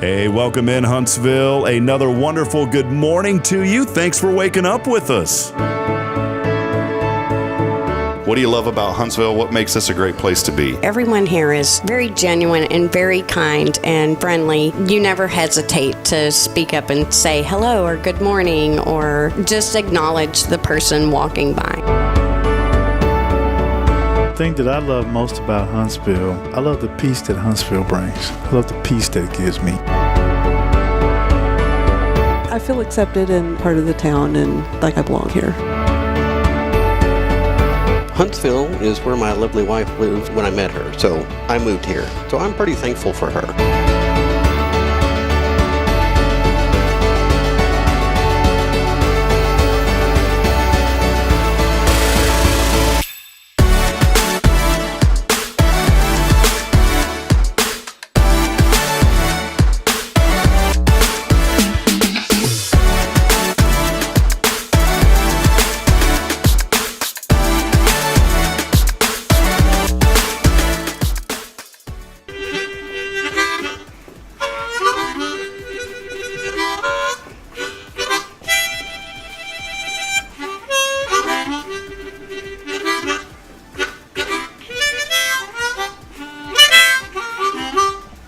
Hey, welcome in Huntsville. Another wonderful good morning to you. Thanks for waking up with us. What do you love about Huntsville? What makes this a great place to be? Everyone here is very genuine and very kind and friendly. You never hesitate to speak up and say hello or good morning or just acknowledge the person walking by. The thing that I love most about Huntsville, I love the peace that Huntsville brings. I love the peace that it gives me. I feel accepted and part of the town and like I belong here. Huntsville is where my lovely wife lived when I met her, so I moved here. So I'm pretty thankful for her.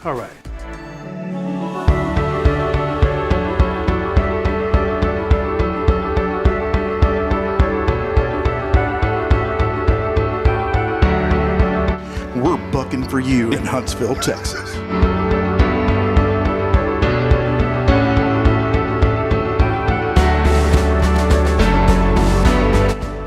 All right. We're bucking for you in Huntsville, Texas.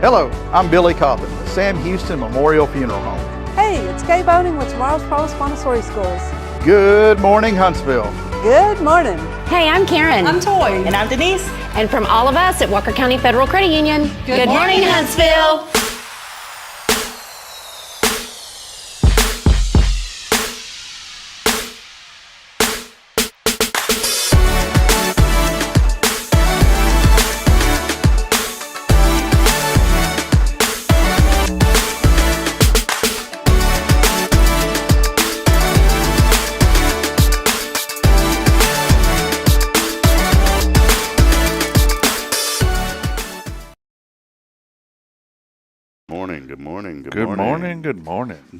Hello, I'm Billy Coppin with Sam Houston Memorial Funeral Home. Hey, it's Kay Boning with Tomorrow's Provost Montessori Schools. Good morning, Huntsville. Good morning. Hey, I'm Karen. I'm Toy. And I'm Denise. And from all of us at Walker County Federal Credit Union, good morning, Huntsville.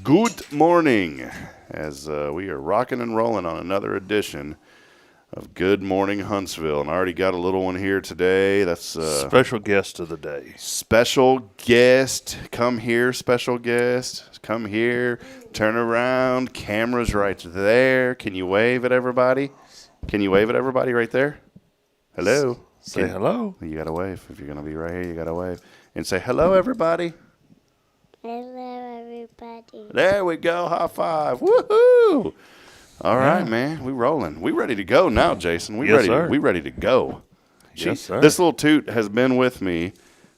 Good morning, as we are rocking and rolling on another edition of Good Morning Huntsville. And I already got a little one here today. That's Special guest of the day. Special guest. Come here, special guest. Come here. Turn around. Camera's right there. Can you wave at everybody? Can you wave at everybody right there? Hello. Say hello. You got to wave. If you're going to be right here, you got to wave. And say hello, everybody. Hello, everybody. There we go. High five. Woohoo! All right, man. We rolling. We ready to go now, Jason. We ready to go. Yes, sir. This little toot has been with me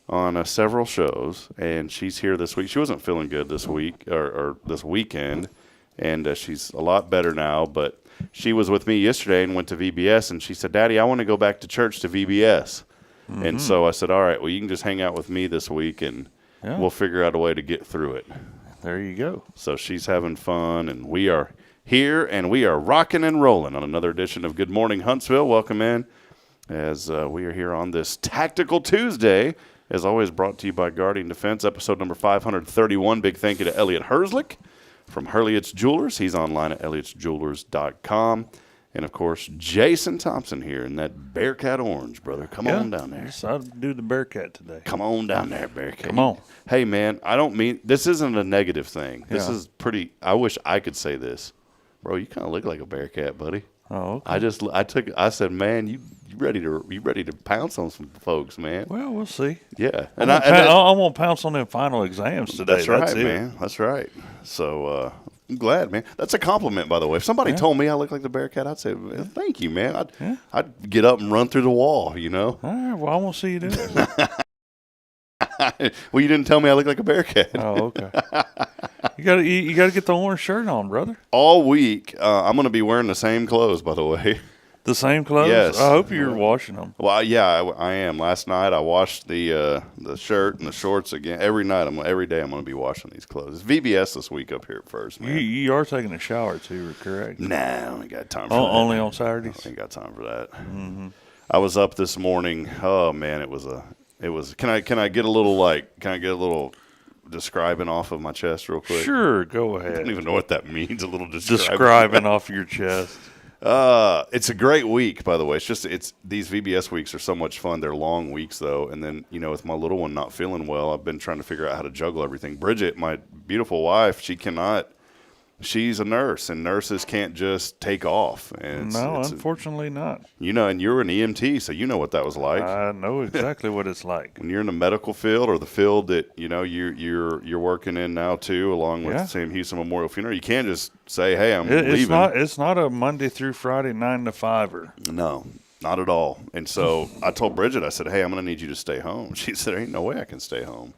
on several shows, and she's here this week. She wasn't feeling good this week or this weekend, and she's a lot better now. But she was with me yesterday and went to VBS, and she said, "Daddy, I want to go back to church to VBS." Mm-hmm. And so I said, "All right, well, you can just hang out with me this week, and we'll figure out a way to get through it." There you go. So she's having fun, and we are here, and we are rocking and rolling on another edition of Good Morning Huntsville. Welcome in as we are here on this Tactical Tuesday, as always brought to you by Guardian Defense, episode number 531. Big thank you to Elliot Herzlich from Hurliot's Jewelers. He's online at elliotsjewelers.com. And, of course, Jason Thompson here in that Bearcat orange, brother. Come on down there. Yes, I'll do the Bearcat today. Come on down there, Bearcat. Come on. Hey, man, I don't mean – this isn't a negative thing. This is pretty – I wish I could say this. Bro, you kind of look like a Bearcat, buddy. Oh, okay. I said, man, you ready to pounce on some folks, man. Well, we'll see. Yeah. I won't pounce on them final exams today. That's right, man. That's right. So – I'm glad, man. That's a compliment, by the way. If somebody told me I look like the Bearcat, I'd say, thank you, man. I'd get up and run through the wall, you know? All right, well, I won't see you do it. Well, you didn't tell me I look like a Bearcat. Oh, okay. You got to get the orange shirt on, brother. All week, I'm going to be wearing the same clothes, by the way. The same clothes? Yes. I hope you're washing them. Well, yeah, I am. Last night I washed the shirt and the shorts again. Every day I'm going to be washing these clothes. It's VBS this week up here at first, man. You are taking a shower too, correct? Nah, I ain't got time for that. Only on Saturdays? I ain't got time for that. Mm-hmm. I was up this morning. Oh man, it was. Can I get a little describing off of my chest real quick? Sure, go ahead. I don't even know what that means. A little describing off your chest. It's a great week, by the way. It's these VBS weeks are so much fun. They're long weeks though, and then with my little one not feeling well, I've been trying to figure out how to juggle everything. Bridget, my beautiful wife, she cannot. She's a nurse, and nurses can't just take off. And unfortunately not. And you're an EMT, so you know what that was like. I know exactly what it's like. When you're in the medical field or the field that you're working in now too, along with Sam Houston Memorial Funeral, you can't just say, "Hey, I'm leaving." It's not a Monday through Friday 9 to 5-er. No, not at all. And so I told Bridget, I said, "Hey, I'm going to need you to stay home." She said, "There ain't no way I can stay home."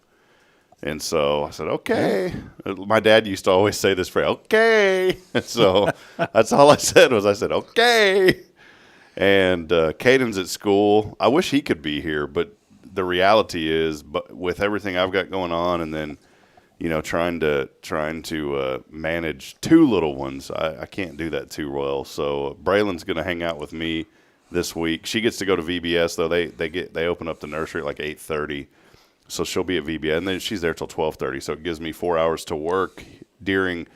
And so I said, okay. My dad used to always say this phrase, okay. And so that's all I said, okay. And Caden's at school. I wish he could be here, but the reality is, with everything I've got going on, and then, trying to manage two little ones, I can't do that too well. So Braylon's going to hang out with me this week. She gets to go to VBS, though. They open up the nursery at like 8:30. So she'll be at VBS, and then she's there till 12:30. So it gives me 4 hours to work during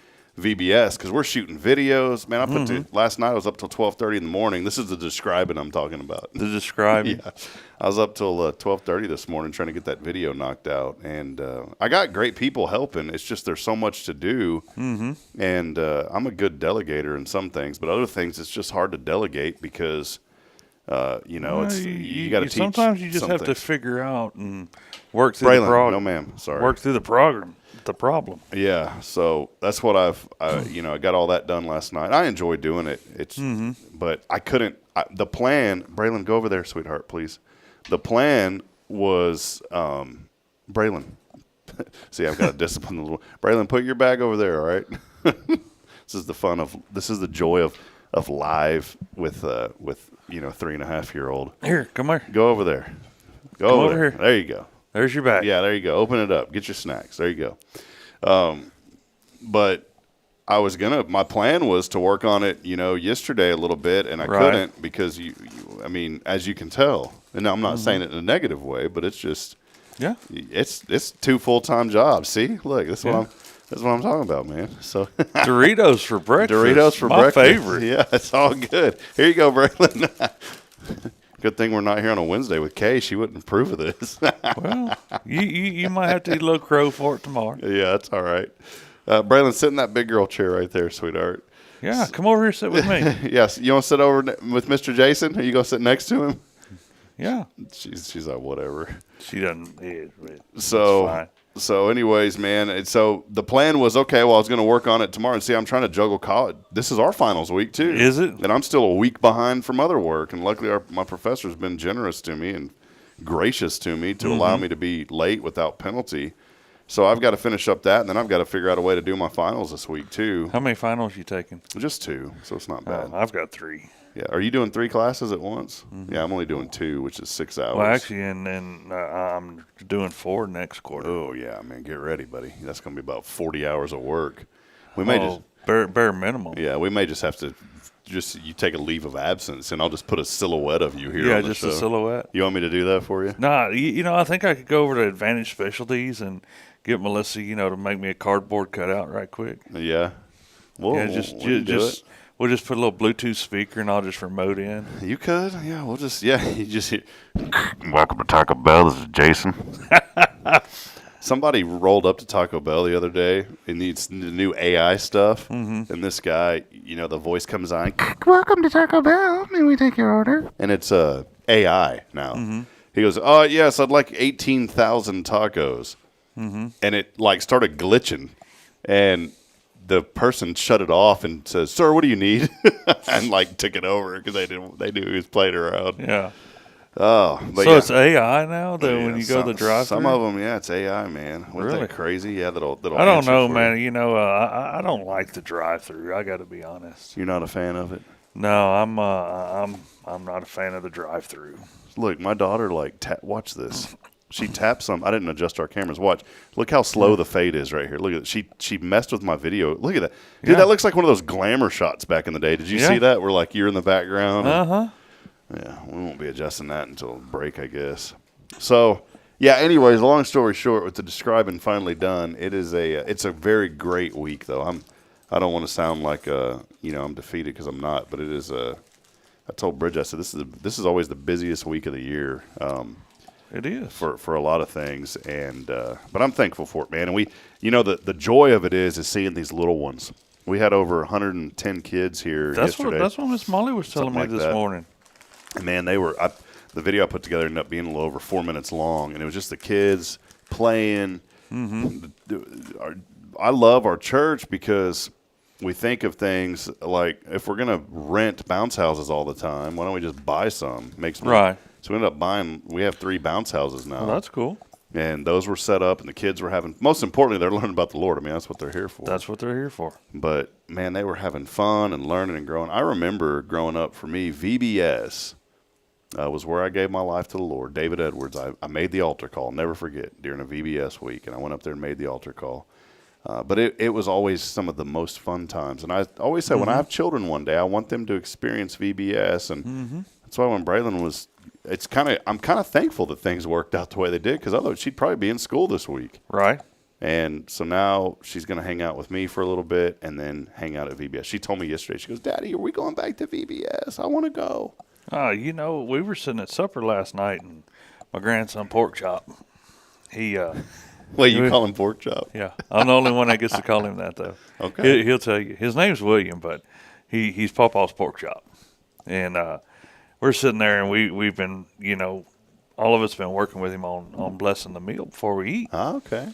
VBS because we're shooting videos. Man, last night I was up till 12:30 in the morning. This is the describing I'm talking about. The describing? Yeah. I was up till 12:30 this morning trying to get that video knocked out. And I got great people helping. It's just there's so much to do. Mm-hmm. And I'm a good delegator in some things, but other things it's just hard to delegate because – you got to teach. Sometimes you just have to figure out and work through the problem. No, ma'am. Sorry. Work through the problem. Yeah. So that's what I got all that done last night. I enjoy doing it. But I couldn't. The plan, Braylon, go over there, sweetheart, please. The plan was, Braylon. See, I've got to discipline the little. Braylon, put your bag over there. All right. This is the joy of live with 3.5-year-old. Here, come here. Go over there. Go over here. There you go. There's your bag. Yeah, there you go. Open it up. Get your snacks. There you go. But my plan was to work on it, yesterday a little bit, and I couldn't because as you can tell, and I'm not saying it in a negative way, but it's just, it's 2 full-time jobs. See, look, that's what I'm talking about, man. So Doritos for breakfast. Doritos for My breakfast. favorite. Yeah, it's all good. Here you go, Braylon. Good thing we're not here on a Wednesday with Kay. She wouldn't approve of this. Well, you might have to eat a little crow for it tomorrow. Yeah, that's all right. Braylon, sit in that big girl chair right there, sweetheart. Yeah, come over here, sit with me. Yes, you want to sit over with Mr. Jason? Are you going to sit next to him? Yeah. She's like, whatever. She doesn't. It's fine. So anyways, man, and so the plan was, okay, well, I was going to work on it tomorrow. And see, I'm trying to juggle college. This is our finals week, too. Is it? And I'm still a week behind from other work. And luckily, my professor's been generous to me and gracious to me to allow me to be late without penalty. So I've got to finish up that, and then I've got to figure out a way to do my finals this week, too. How many finals you taking? Just 2, so it's not bad. I've got 3. Yeah. Are you doing 3 classes at once? Yeah, I'm only doing 2, which is 6 hours. Well, actually, and I'm doing 4 next quarter. Oh, yeah, man. Get ready, buddy. That's going to be about 40 hours of work. We may just bare minimum. Yeah, we may just have to you take a leave of absence, and I'll just put a silhouette of you here on the show. Yeah, just a silhouette. You want me to do that for you? Nah, I think I could go over to Advantage Specialties and get Melissa, to make me a cardboard cutout right quick. Yeah. We'll just put a little Bluetooth speaker, and I'll just remote in. You could, yeah. You just hear, welcome to Taco Bell. This is Jason. Somebody rolled up to Taco Bell the other day. It needs the new AI stuff, and this guy, the voice comes on. Welcome to Taco Bell. May we take your order? And it's AI now. He goes, "Oh yes, I'd like 18,000 tacos," and it started glitching, and the person shut it off and says, "Sir, what do you need?" and took it over because they knew he was playing around. Yeah. Oh, but so it's AI now that when you go to the drive-thru? Some of them, yeah, it's AI, man. Wasn't that crazy? Yeah, that'll I don't know, man. I don't like the drive-thru. I got to be honest. You're not a fan of it? No, I'm not a fan of the drive-through. Look, my daughter, watch this. She tapped some. I didn't adjust our cameras. Watch. Look how slow the fade is right here. Look at it. She messed with my video. Look at that. Dude, that looks like one of those glamour shots back in the day. Did you see that? Where, you're in the background? Uh-huh. Yeah, we won't be adjusting that until break, I guess. So, yeah, anyways, long story short, with the describing finally done, it's a very great week, though. I don't want to sound like, I'm defeated because I'm not, but it is I told Bridge, I said, this is always the busiest week of the year. It is for a lot of things, and but I'm thankful for it, man. And the joy of it is seeing these little ones. We had over 110 kids here yesterday. That's what Miss Molly was telling me this morning. And man, the video I put together ended up being a little over 4 minutes long, and it was just the kids playing. Mm-hmm. I love our church because we think of things like, if we're gonna rent bounce houses all the time, why don't we just buy some? Right. So we ended up buying. We have 3 bounce houses now. Well, that's cool. And those were set up, and the kids were having. Most importantly, they're learning about the Lord. I mean, that's what they're here for. That's what they're here for. But man, they were having fun and learning and growing. I remember growing up. For me, VBS was where I gave my life to the Lord. David Edwards. I made the altar call. Never forget, during a VBS week, and I went up there and made the altar call. But it was always some of the most fun times. And I always say, when I have children one day, I want them to experience VBS. And that's why when Braylon was, I'm kind of thankful that things worked out the way they did, because otherwise she'd probably be in school this week. Right. And so now she's going to hang out with me for a little bit and then hang out at VBS. She told me yesterday, she goes, "Daddy, are we going back to VBS? I want to go." We were sitting at supper last night, and my grandson Pork Chop, he Wait, you call him Pork Chop? Yeah. I'm the only one that gets to call him that, though. Okay. He'll tell you. His name's William, but he's Pawpaw's Pork Chop. And we're sitting there, and we've been, all of us been working with him on blessing the meal before we eat. Oh, okay.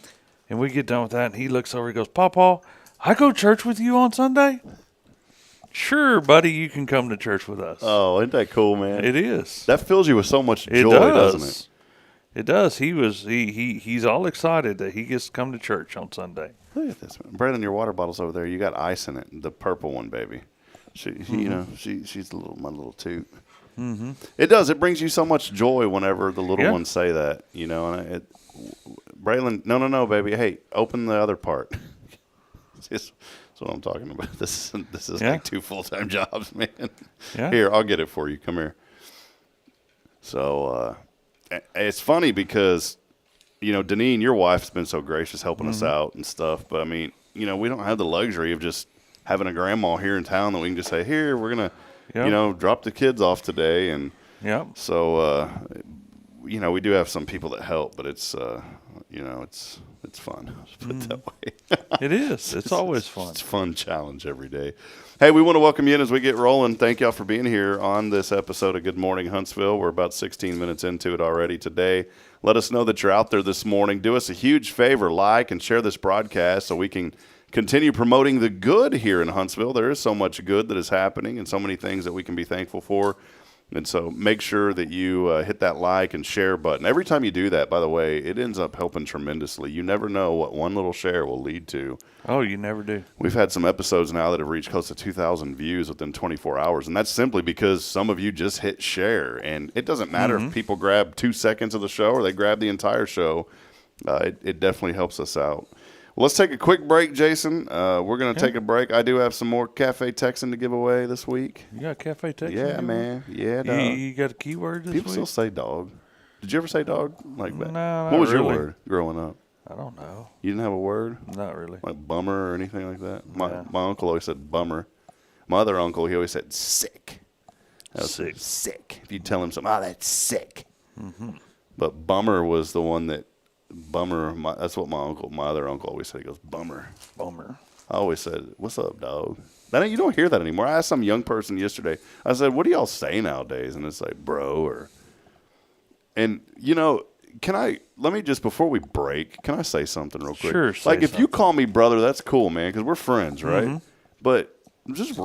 And we get done with that, and he looks over, he goes, "Pawpaw, I go to church with you on Sunday?" "Sure, buddy, you can come to church with us." Oh, isn't that cool, man? It is. That fills you with so much joy, doesn't it? It does. He's all excited that he gets to come to church on Sunday. Look at this, man. Brandon, your water bottle's over there. You got ice in it, the purple one, baby. She's my little toot. Mm-hmm. It does. It brings you so much joy whenever the little ones say that, And Braylon, no, baby. Hey, open the other part. That's what I'm talking about. This is like 2 full-time jobs, man. Yeah. Here, I'll get it for you. Come here. So it's funny because, Deneen, your wife's been so gracious helping us out and stuff. But, I mean, we don't have the luxury of just having a grandma here in town that we can just say, "Here, we're going to, drop the kids off today." And so, we do have some people that help, but it's, it's fun. Let's put it that way. It is. It's always fun. It's a fun challenge every day. Hey, we want to welcome you in as we get rolling. Thank y'all for being here on this episode of Good Morning Huntsville. We're about 16 minutes into it already today. Let us know that you're out there this morning. Do us a huge favor, like and share this broadcast so we can continue promoting the good here in Huntsville. There is so much good that is happening and so many things that we can be thankful for. And so make sure that you hit that like and share button. Every time you do that, by the way, it ends up helping tremendously. You never know what one little share will lead to. Oh, you never do. We've had some episodes now that have reached close to 2,000 views within 24 hours, and that's simply because some of you just hit share. And it doesn't matter if people grab 2 seconds of the show or they grab the entire show. It definitely helps us out. Well, let's take a quick break, Jason. We're going to take a break. I do have some more Cafe Texan to give away this week. You got Cafe Texan? Yeah, man. Yeah, dog. You got a keyword this People week? still say dog. Did you ever say dog like that? No, what was really. your word growing up? I don't know. You didn't have a word? Not really. Like bummer or anything like that? My uncle always said bummer. My other uncle, he always said sick. Sick. Sick. If you tell him something, that's sick. Mm-hmm. But bummer was the one that, that's what my other uncle always said. He goes, bummer. Bummer. I always said, "What's up, dog?" You don't hear that anymore. I asked some young person yesterday, I said, "What do y'all say nowadays?" And it's like, bro, and let me just, before we break, can I say something real quick? Sure. If you call me brother, that's cool, man, because we're friends, right? Mm-hmm. But just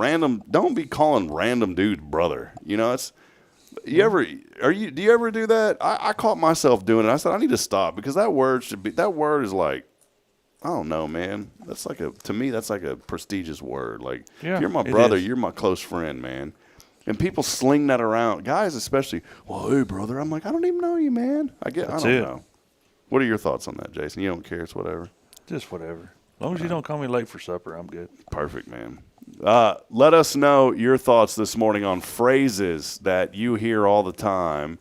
don't be calling random dudes brother. It's, do you ever do that? I caught myself doing it. I said, I need to stop, because that word is like, I don't know, man. To me, that's like a prestigious word. Like, if you're my brother, you're my close friend, man. And people sling that around, guys especially. Well, hey, brother. I'm like, I don't even know you, man. I don't know. What are your thoughts on that, Jason? You don't care. It's whatever. Just whatever. As long as you don't call me late for supper, I'm good. Perfect, man. Let us know your thoughts this morning on phrases that you hear all the time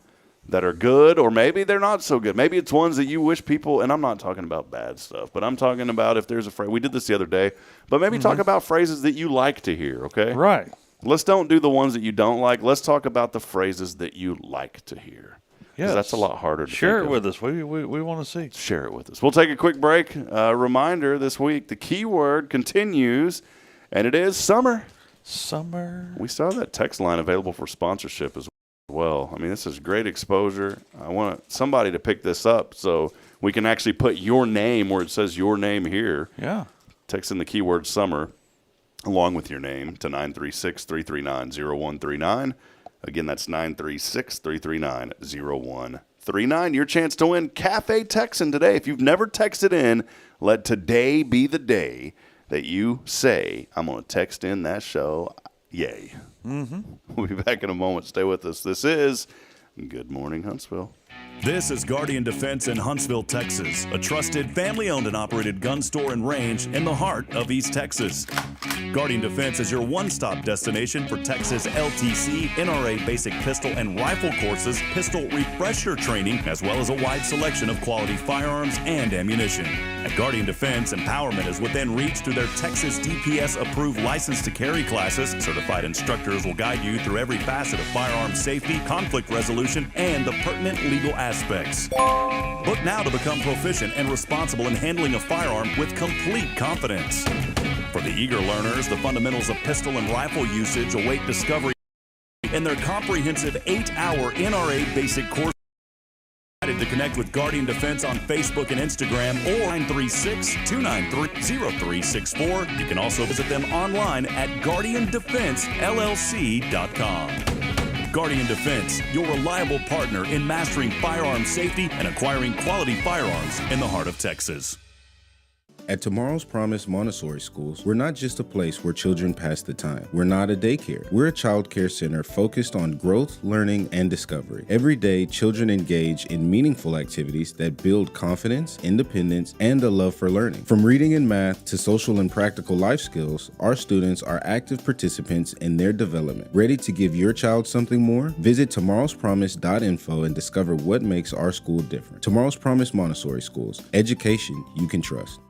that are good, or maybe they're not so good. Maybe it's ones that you wish people, and I'm not talking about bad stuff, but I'm talking about if there's a phrase. We did this the other day, but maybe talk about phrases that you like to hear, okay? Right. Let's don't do the ones that you don't like. Let's talk about the phrases that you like to hear. Yes. That's a lot harder to share think it of. with us. We want to see. Share it with us. We'll take a quick break. Reminder this week, the keyword continues, and it is summer. Summer. We saw that text line available for sponsorship as well. I mean, this is great exposure. I want somebody to pick this up so we can actually put your name where it says your name here. Yeah. Text in the keyword summer along with your name to 936-339-0139. Again, that's 936-339-0139. Your chance to win Cafe Texan today. If you've never texted in, let today be the day that you say, I'm going to text in that show. Yay. Mm-hmm. We'll be back in a moment. Stay with us. This is Good Morning Huntsville. This is Guardian Defense in Huntsville, Texas, a trusted family-owned and operated gun store and range in the heart of East Texas. Guardian Defense is your one-stop destination for Texas LTC, NRA basic pistol and rifle courses, pistol refresher training, as well as a wide selection of quality firearms and ammunition. At Guardian Defense, empowerment is within reach through their Texas DPS-approved license to carry classes. Certified instructors will guide you through every facet of firearm safety, conflict resolution, and the pertinent legal aspects. Book now to become proficient and responsible in handling a firearm with complete confidence. For the eager learners, the fundamentals of pistol and rifle usage await discovery in their comprehensive 8-hour NRA basic course. To connect with Guardian Defense on Facebook and Instagram or 936-293-0364. You can also visit them online at guardiandefensellc.com. Guardian Defense, your reliable partner in mastering firearm safety and acquiring quality firearms in the heart of Texas. At Tomorrow's Promise Montessori Schools, we're not just a place where children pass the time. We're not a daycare. We're a child care center focused on growth, learning, and discovery. Every day, children engage in meaningful activities that build confidence, independence, and a love for learning. From reading and math to social and practical life skills, our students are active participants in their development. Ready to give your child something more? Visit tomorrowspromise.info and discover what makes our school different. Tomorrow's Promise Montessori Schools. Education you can trust.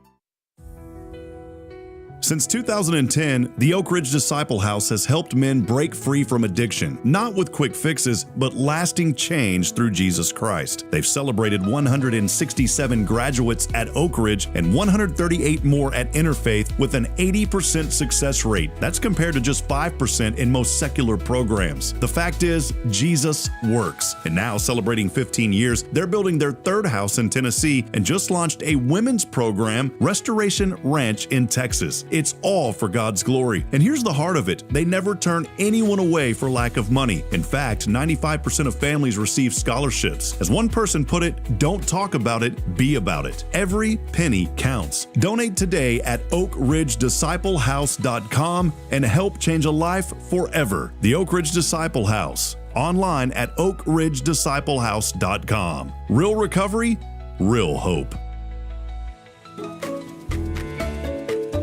Since 2010, the Oak Ridge Disciple House has helped men break free from addiction, not with quick fixes, but lasting change through Jesus Christ. They've celebrated 167 graduates at Oak Ridge and 138 more at Interfaith with an 80% success rate. That's compared to just 5% in most secular programs. The fact is, Jesus works. And now, celebrating 15 years, they're building their third house in Tennessee and just launched a women's program, Restoration Ranch in Texas. It's all for God's glory. And here's the heart of it. They never turn anyone away for lack of money. In fact, 95% of families receive scholarships. As one person put it, don't talk about it, be about it. Every penny counts. Donate today at oakridgedisciplehouse.com and help change a life forever. The Oak Ridge Disciple House. Online at oakridgedisciplehouse.com. Real recovery, real hope.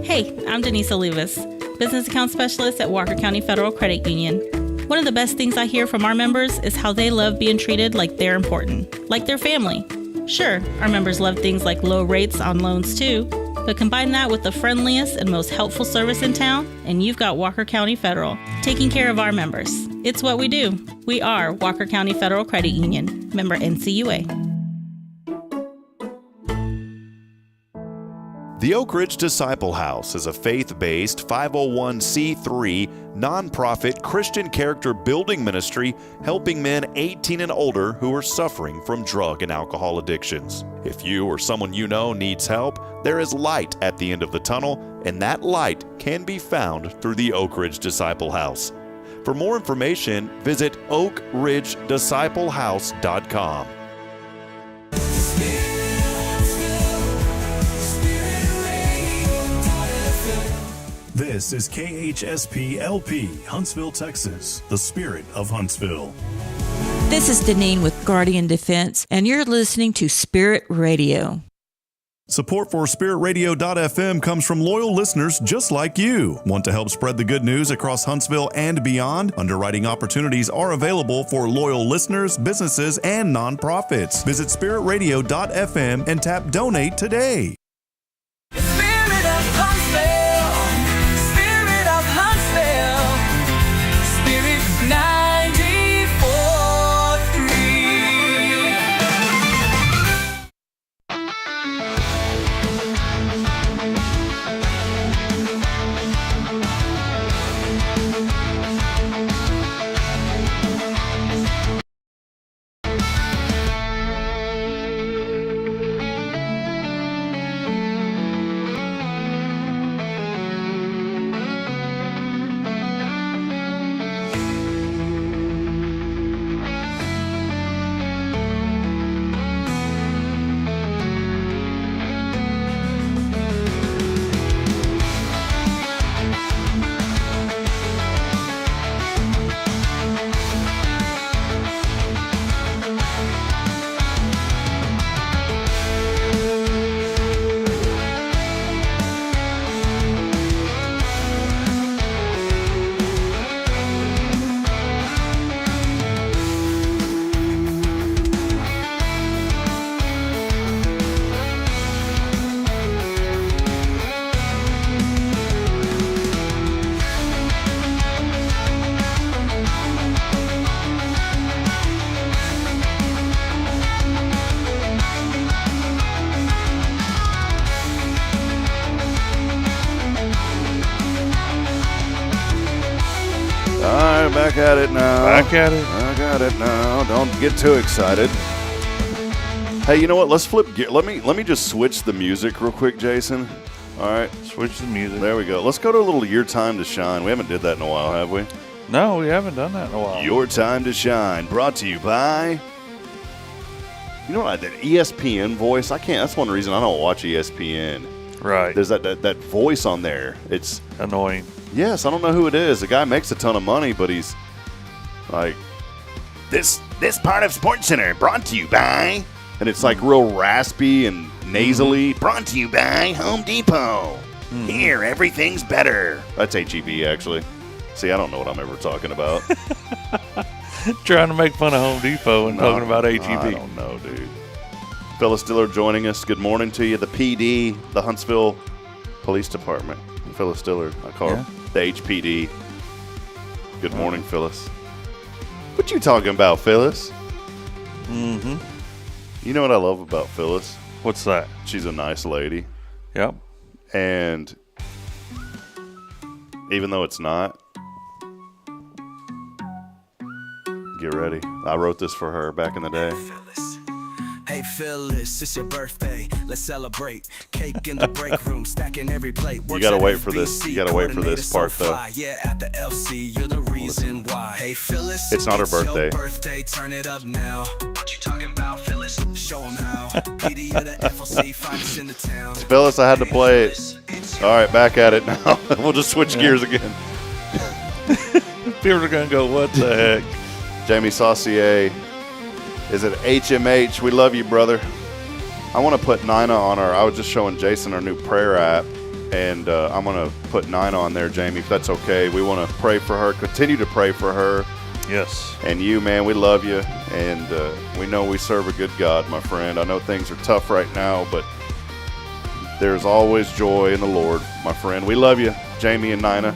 Hey, I'm Denise Olivas, Business Account Specialist at Walker County Federal Credit Union. One of the best things I hear from our members is how they love being treated like they're important, like their family. Sure, our members love things like low rates on loans too, but combine that with the friendliest and most helpful service in town, and you've got Walker County Federal, taking care of our members. It's what we do. We are Walker County Federal Credit Union, member NCUA. The Oak Ridge Disciple House is a faith-based 501c3 nonprofit Christian character building ministry helping men 18 and older who are suffering from drug and alcohol addictions. If you or someone you know needs help, there is light at the end of the tunnel, and that light can be found through the Oak Ridge Disciple House. For more information, visit oakridgedisciplehouse.com. This This is KHSP LP, Huntsville, Texas, the spirit of Huntsville. This is Deneen with Guardian Defense, and you're listening to Spirit Radio. Support for SpiritRadio.fm comes from loyal listeners just like you. Want to help spread the good news across Huntsville and beyond? Underwriting opportunities are available for loyal listeners, businesses, and nonprofits. Visit SpiritRadio.fm and tap Donate today. Spirit of Huntsville, Spirit of Huntsville, Spirit 94.3. Back at it now. Back at it. Back at it now. Don't get too excited. Hey, you know what? Let's flip gear. Let me just switch the music real quick, Jason. All right. Switch the music. There we go. Let's go to a little Your Time to Shine. We haven't did that in a while, have we? No, we haven't done that in a while. Your Time to Shine, brought to you by... You know what? That ESPN voice, I can't... That's one reason I don't watch ESPN. Right. There's that voice on there. It's... annoying. Yes, I don't know who it is. The guy makes a ton of money, but he's like, this part of SportsCenter brought to you by, and it's like real raspy and nasally. Brought to you by Home Depot. Here, everything's better. That's HEB, actually. See, I don't know what I'm ever talking about. Trying to make fun of Home Depot and talking about HEB. I don't know, dude. Phyllis Diller joining us. Good morning to you. The PD, the Huntsville Police Department. Phyllis Diller. I call her the HPD. Good morning, Phyllis. What you talking about, Phyllis? Mm-hmm. You know what I love about Phyllis? What's that? She's a nice lady. Yep. And even though it's not, get ready. I wrote this for her back in the day. Hey Phyllis, it's your birthday. Let's celebrate. Cake in the break room, stacking every plate. You gotta wait for this. You gotta wait for this part though. Yeah, at the LC, you're the reason why. Hey Phyllis, it's not her birthday. Your birthday, turn it up now. What you talking about, Phyllis? Show 'em how. PD of the FLC, find us in the town. Phyllis, I had to play it. All right, back at it now. We'll just switch gears again. People are gonna go, what the heck? Jamie Saucier is at HMH. We love you, brother. I want to put Nina on I was just showing Jason our new prayer app, and I'm going to put Nina on there, Jamie, if that's okay. We want to pray for her, continue to pray for her. Yes. And you, man, we love you, and we know we serve a good God, my friend. I know things are tough right now, but there's always joy in the Lord, my friend. We love you, Jamie and Nina.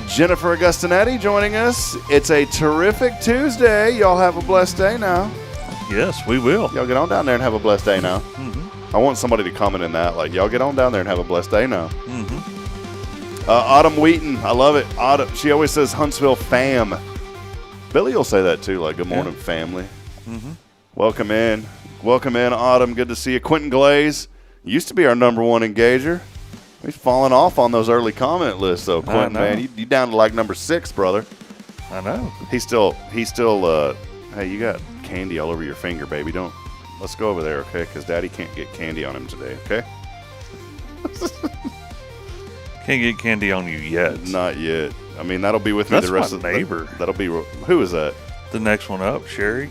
Jennifer Augustinetti joining us. It's a terrific Tuesday. Y'all have a blessed day now. Yes, we will. Y'all get on down there and have a blessed day now. Mm-hmm. I want somebody to comment in that, like, y'all get on down there and have a blessed day now. Mm-hmm. Autumn Wheaton, I love it. Autumn, she always says Huntsville fam. Billy will say that too, like, good morning, family. Mm-hmm. Welcome in. Welcome in, Autumn. Good to see you. Quentin Glaze used to be our number one engager. He's falling off on those early comment lists, though, Quentin, man. You down to like number 6, brother. I know. He's still, hey, you got candy all over your finger, baby. Let's go over there, okay? Because Daddy can't get candy on him today, okay? Can't get candy on you yet. Not yet. I mean, that'll be with me That's the rest my of the neighbor. That'll be who is that? The next one up, Sherry.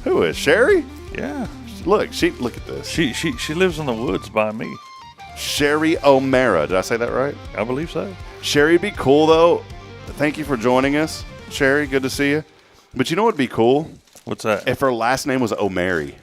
Who is Sherry? Yeah. Look at this. She lives in the woods by me. Sherry O'Mara. Did I say that right? I believe so. Sherry would be cool though. Thank you for joining us, Sherry. Good to see you. But you know what'd be cool? What's that? If her last name was O'Mary.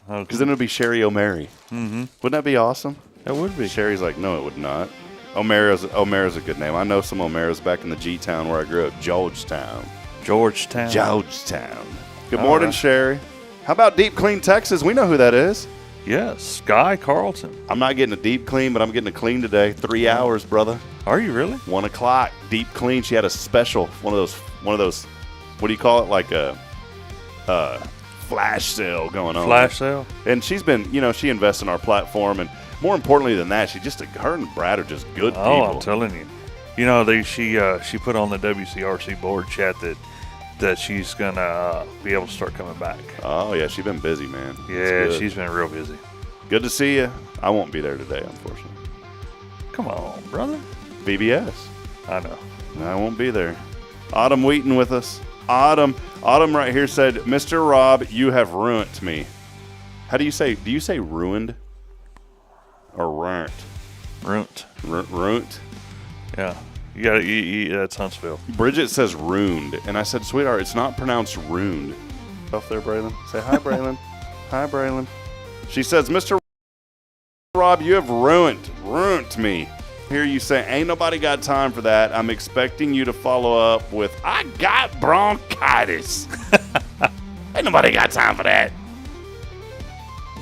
Okay. Because then it would be Sherry O'Mary. Mm-hmm. Wouldn't that be awesome? That would be. Sherry's like, no, it would not. O'Mara's a good name. I know some O'Mara's back in the G-town where I grew up, Georgetown. Georgetown. Good morning, right. Sherry. How about Deep Clean Texas? We know who that is. Yes, Sky Carlton. I'm not getting a deep clean, but I'm getting a clean today. 3 hours, brother. Are you really? 1 o'clock, deep clean. She had a special, one of those. What do you call it? Like a flash sale going on. Flash sale. And she's been, she invests in our platform, and more importantly than that, her and Brad are just good people. Oh, I'm telling you. She put on the WCRC board chat that she's gonna be able to start coming back. Oh yeah, she's been busy, man. Yeah, she's been real busy. Good to see you. I won't be there today, unfortunately. Come on, brother. VBS. I know. I won't be there. Autumn Wheaton with us. Autumn right here said, Mr. Rob, you have ruined me. How do you say? Do you say ruined or ruined? Ruined. Yeah. You got to that's Huntsville. Bridget says ruined, and I said, sweetheart, it's not pronounced ruined. Up there, Braylon. Say hi, Braylon. Hi, Braylon. She says, Mr. Rob, you have ruined me. Hear you say, ain't nobody got time for that. I'm expecting you to follow up with, I got bronchitis. Ain't nobody got time for that.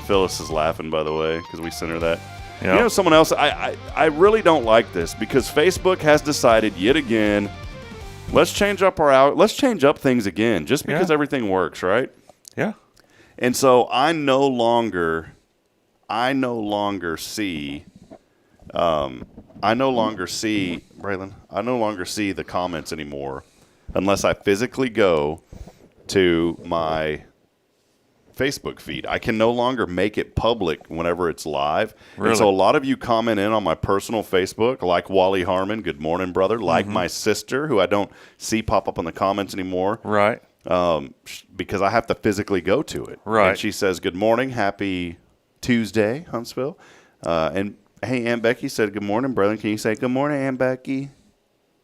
Phyllis is laughing, by the way, because we sent her that. Yep. You know, someone else, I really don't like this because Facebook has decided yet again, let's change up things again just because everything works, right? Yeah. And so I no longer see Braylon, I no longer see the comments anymore unless I physically go to my Facebook feed. I can no longer make it public whenever it's live. Really? And so a lot of you comment in on my personal Facebook, like Wally Harmon, good morning, brother, like my sister, who I don't see pop up on the comments anymore. Right. Because I have to physically go to it. Right. And she says, good morning, happy Tuesday, Huntsville. And hey, Aunt Becky said, good morning, brother. Can you say good morning, Aunt Becky?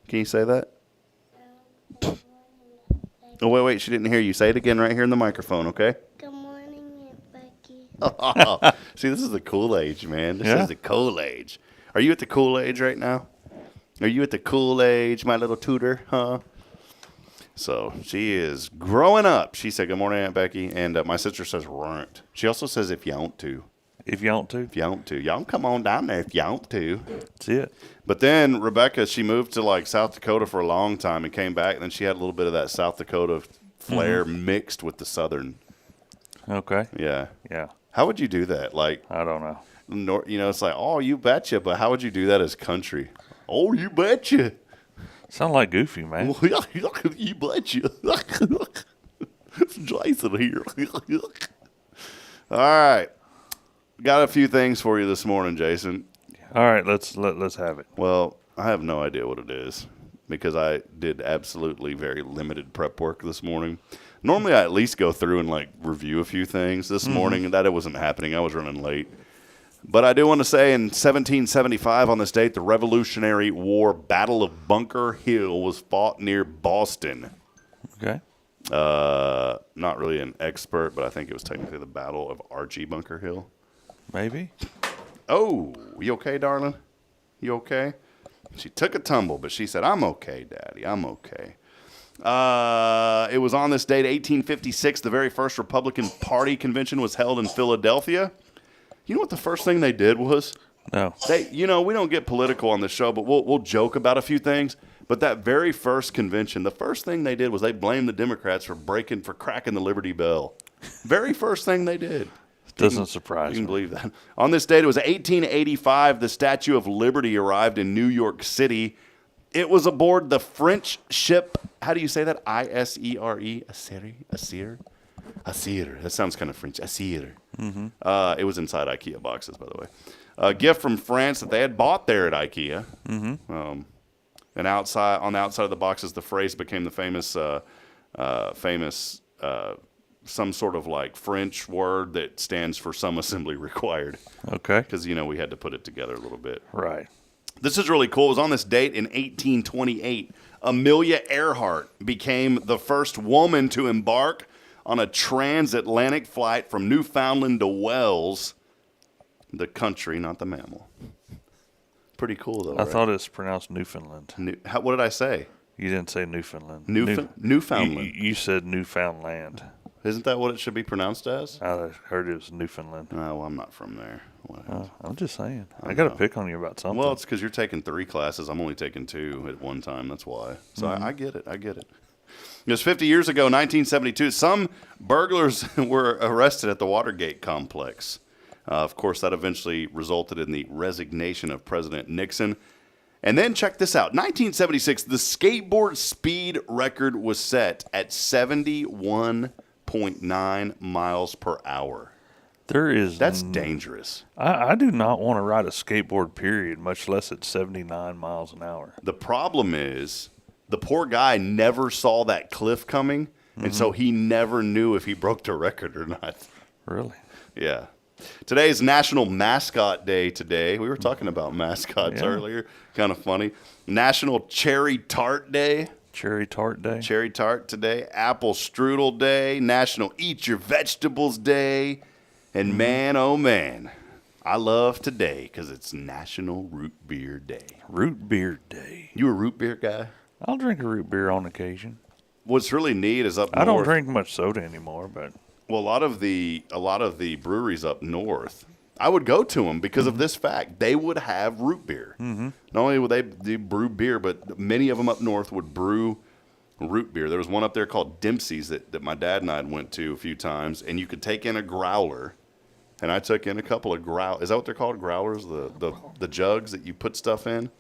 Can you say that? Oh, wait, she didn't hear you. Say it again right here in the microphone, okay? Good morning, Aunt Becky. See, this is the cool age, man. This is the cool age. Are you at the cool age right now? Are you at the cool age, my little tutor, huh? So she is growing up. She said, good morning, Aunt Becky. And my sister says, runt. She also says, if you want to. If you want to? If you want to. Y'all come on down there if you want to. That's it. But then Rebecca, she moved to like South Dakota for a long time and came back. And then she had a little bit of that South Dakota flair mixed with the Southern. Okay. Yeah. Yeah. How would you do that? Like, I don't know. It's like, oh, you betcha. But how would you do that as country? Oh, you betcha. Sound like Goofy, man. You betcha. It's Jason here. All right. Got a few things for you this morning, Jason. All right, let's have it. Well, I have no idea what it is because I did absolutely very limited prep work this morning. Normally, I at least go through and like review a few things. This morning, that it wasn't happening. I was running late. But I do want to say in 1775 on this date, the Revolutionary War Battle of Bunker Hill was fought near Boston. Okay. Not really an expert, but I think it was technically the Battle of Archie Bunker Hill. Maybe. Oh, you okay, darling? You okay? She took a tumble, but she said, I'm okay, Daddy. I'm okay. It was on this date, 1856, the very first Republican Party convention was held in Philadelphia. You know what the first thing they did was? No. We don't get political on this show, but we'll joke about a few things. But that very first convention, the first thing they did was they blamed the Democrats for cracking the Liberty Bell. Very first thing they did. Doesn't surprise me. You can believe that. On this date, it was 1885. The Statue of Liberty arrived in New York City. It was aboard the French ship. How do you say that? I-S-E-R-E. Asir. That sounds kind of French. Asir. It was inside IKEA boxes, by the way. A gift from France that they had bought there at IKEA. Mm-hmm. And on the outside of the box, as the phrase became the famous some sort of like French word that stands for some assembly required. Okay. Because, we had to put it together a little bit. Right. This is really cool. It was on this date in 1828. Amelia Earhart became the first woman to embark on a transatlantic flight from Newfoundland to Wales, the country, not the mammal. Pretty cool, though. I thought it was pronounced Newfoundland. What did I say? You didn't say Newfoundland. Newfoundland. You said Newfoundland. Isn't that what it should be pronounced as? I heard it was Newfoundland. No, well, I'm not from there. I'm just saying. I got to pick on you about something. Well, it's because you're taking 3 classes. I'm only taking 2 at one time. That's why. So I get it. It was 50 years ago, 1972. Some burglars were arrested at the Watergate complex. Of course, that eventually resulted in the resignation of President Nixon. And then check this out. 1976, the skateboard speed record was set at 71.9 miles per hour. That's dangerous. I do not want to ride a skateboard, period, much less at 79 miles an hour. The problem is the poor guy never saw that cliff coming, and so he never knew if he broke the record or not. Really? Yeah. Today is National Mascot Day today. We were talking about mascots earlier. Kind of funny. National Cherry Tart Day. Cherry Tart Day. Cherry Tart today. Apple Strudel Day. National Eat Your Vegetables Day. And man, oh man, I love today because it's National Root Beer Day. Root Beer Day. You a root beer guy? I'll drink a root beer on occasion. What's really neat is up north. I don't drink much soda anymore, but well, a lot of the breweries up north, I would go to them because of this fact. They would have root beer. Mm-hmm. Not only would they brew beer, but many of them up north would brew root beer. There was one up there called Dempsey's that my dad and I went to a few times, and you could take in a growler. And I took in a couple of Is that what they're called? Growlers? The jugs that you put stuff in?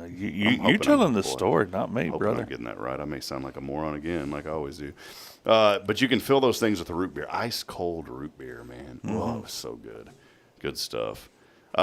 You're telling the story, not me, brother. I'm getting that right. I may sound like a moron again, like I always do. But you can fill those things with the root beer. Ice cold root beer, man. Mm-hmm. Whoa, it was so good. Good stuff.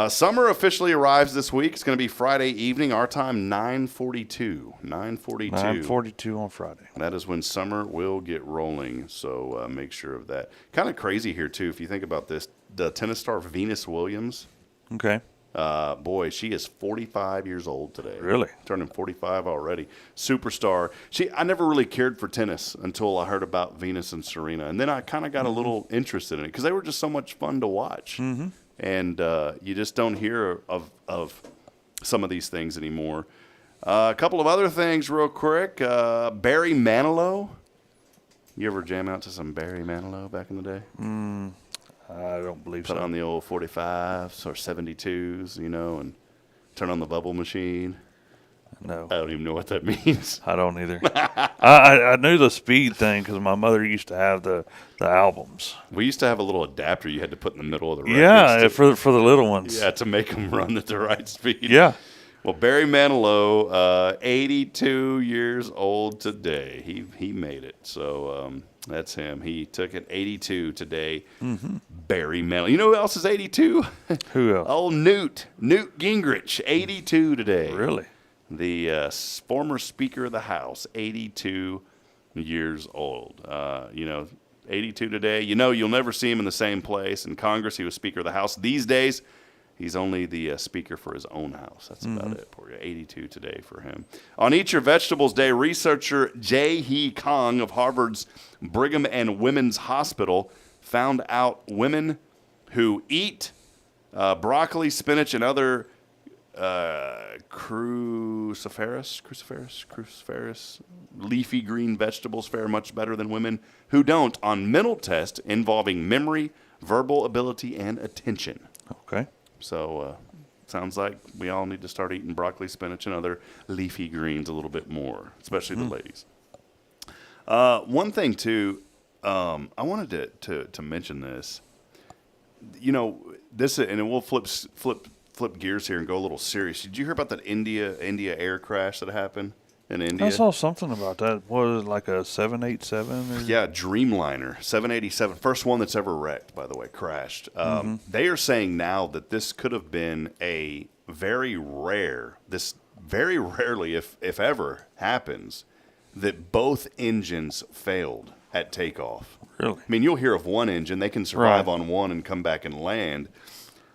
Summer officially arrives this week. It's going to be Friday evening, our time, 9:42. 9:42 on Friday. That is when summer will get rolling, so make sure of that. Kind of crazy here, too, if you think about this. The tennis star Venus Williams. Okay. Boy, she is 45 years old today. Really? Turning 45 already. Superstar. I never really cared for tennis until I heard about Venus and Serena. And then I kind of got a little interested in it because they were just so much fun to watch. Mm-hmm. And you just don't hear of some of these things anymore. A couple of other things real quick. Barry Manilow. You ever jam out to some Barry Manilow back in the day? I don't believe so. Put on the old 45s or 72s, and turn on the bubble machine. No. I don't even know what that means. I don't either. I knew the speed thing because my mother used to have the albums. We used to have a little adapter you had to put in the middle of the records. Yeah, for the little ones. Yeah, to make them run at the right speed. Yeah. Well, Barry Manilow, 82 years old today. He made it. So that's him. He took it 82 today. Mm-hmm. Barry Manilow. You know who else is 82? Who else? Oh, Newt Gingrich, 82 today. Really? The former Speaker of the House, 82 years old. 82 today. You'll never see him in the same place. In Congress, he was Speaker of the House. These days, he's only the speaker for his own house. That's about it for you. 82 today for him. On Eat Your Vegetables Day, researcher Jae-hee Kong of Harvard's Brigham and Women's Hospital found out women who eat broccoli, spinach, and other cruciferous leafy green vegetables fare much better than women who don't on mental tests involving memory, verbal ability, and attention. Okay. So sounds like we all need to start eating broccoli, spinach, and other leafy greens a little bit more, especially the ladies. One thing, too, I wanted to mention this. This, and we'll flip gears here and go a little serious. Did you hear about that India air crash that happened in India. I saw something about that. What was it, like a 787? Or? Yeah, Dreamliner, 787, first one that's ever wrecked, by the way, crashed. They are saying now that this could have been a very rarely, if ever, happens, that both engines failed at takeoff. Really? I mean, you'll hear of one engine. They can survive Right. on one and come back and land.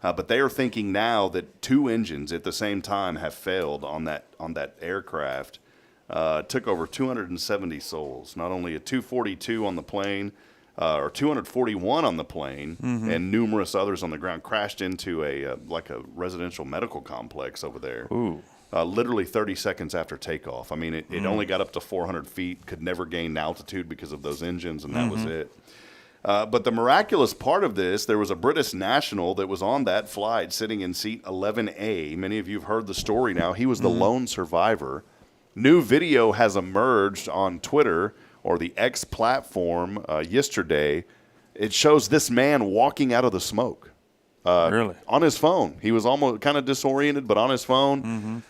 But they are thinking now that two engines at the same time have failed on that aircraft. Took over 270 souls. Not only a 242 on the plane, or 241 on the plane, and numerous others on the ground. Crashed into a residential medical complex over there. Ooh. Literally 30 seconds after takeoff. I mean, it only got up to 400 feet. Could never gain altitude because of those engines, and that was it. But the miraculous part of this, there was a British national that was on that flight sitting in seat 11A. Many of you have heard the story now. He was the lone survivor. New video has emerged on Twitter or the X platform yesterday. It shows this man walking out of the smoke. Really? On his phone. He was almost kind of disoriented, but on his phone.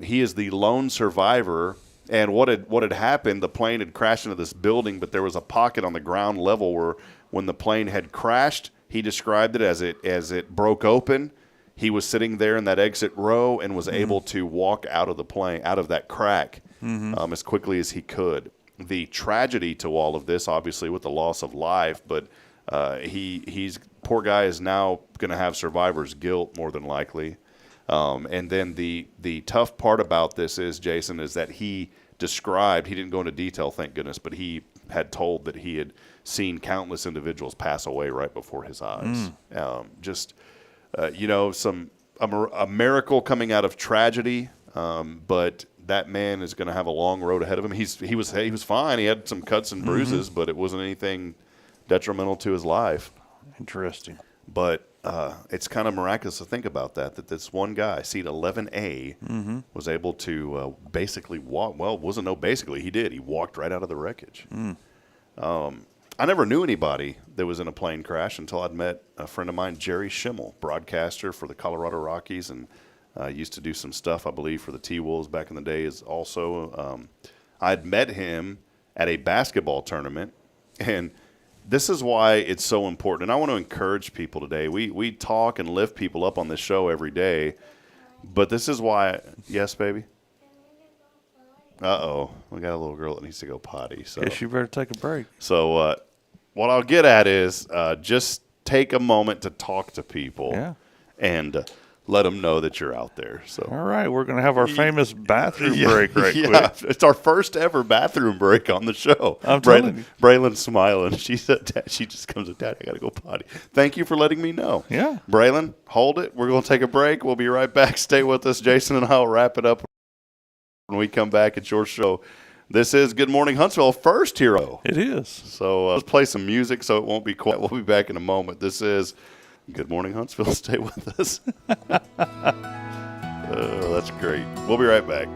He is the lone survivor. And what had happened, the plane had crashed into this building, but there was a pocket on the ground level where when the plane had crashed, he described it as it broke open. He was sitting there in that exit row and was able to walk out of the plane, out of that crack, as quickly as he could. The tragedy to all of this, obviously, with the loss of life, but he's poor guy is now going to have survivor's guilt more than likely. And then the tough part about this is, Jason, is that he described, he didn't go into detail, thank goodness, but he had told that he had seen countless individuals pass away right before his eyes. A miracle coming out of tragedy, but that man is going to have a long road ahead of him. He was fine. He had some cuts and bruises, but it wasn't anything detrimental to his life. Interesting. But it's kind of miraculous to think about that this one guy, seat 11A, was able to basically walk. Well, he did. He walked right out of the wreckage. I never knew anybody that was in a plane crash until I'd met a friend of mine, Jerry Schimmel, broadcaster for the Colorado Rockies, and used to do some stuff, I believe, for the T-Wolves back in the day. I'd met him at a basketball tournament, and this is why it's so important. And I want to encourage people today. We talk and lift people up on this show every day, but this is why. Yes, baby? Uh-oh. We got a little girl that needs to go potty. So guess you better take a break. So what I'll get at is just take a moment to talk to people and let them know that you're out there. So all right, we're going to have our famous bathroom break quick. It's our first ever bathroom break on the show. I'm telling you. Braylon's smiling. She said, she just comes with, Daddy, I got to go potty. Thank you for letting me know. Yeah. Braylon, hold it. We're going to take a break. We'll be right back. Stay with us. Jason and I will wrap it up when we come back at your show. This is Good Morning Huntsville, first hero. It is. So let's play some music so it won't be quiet. We'll be back in a moment. This is Good Morning Huntsville. Stay with us. Oh, that's great. We'll be right back.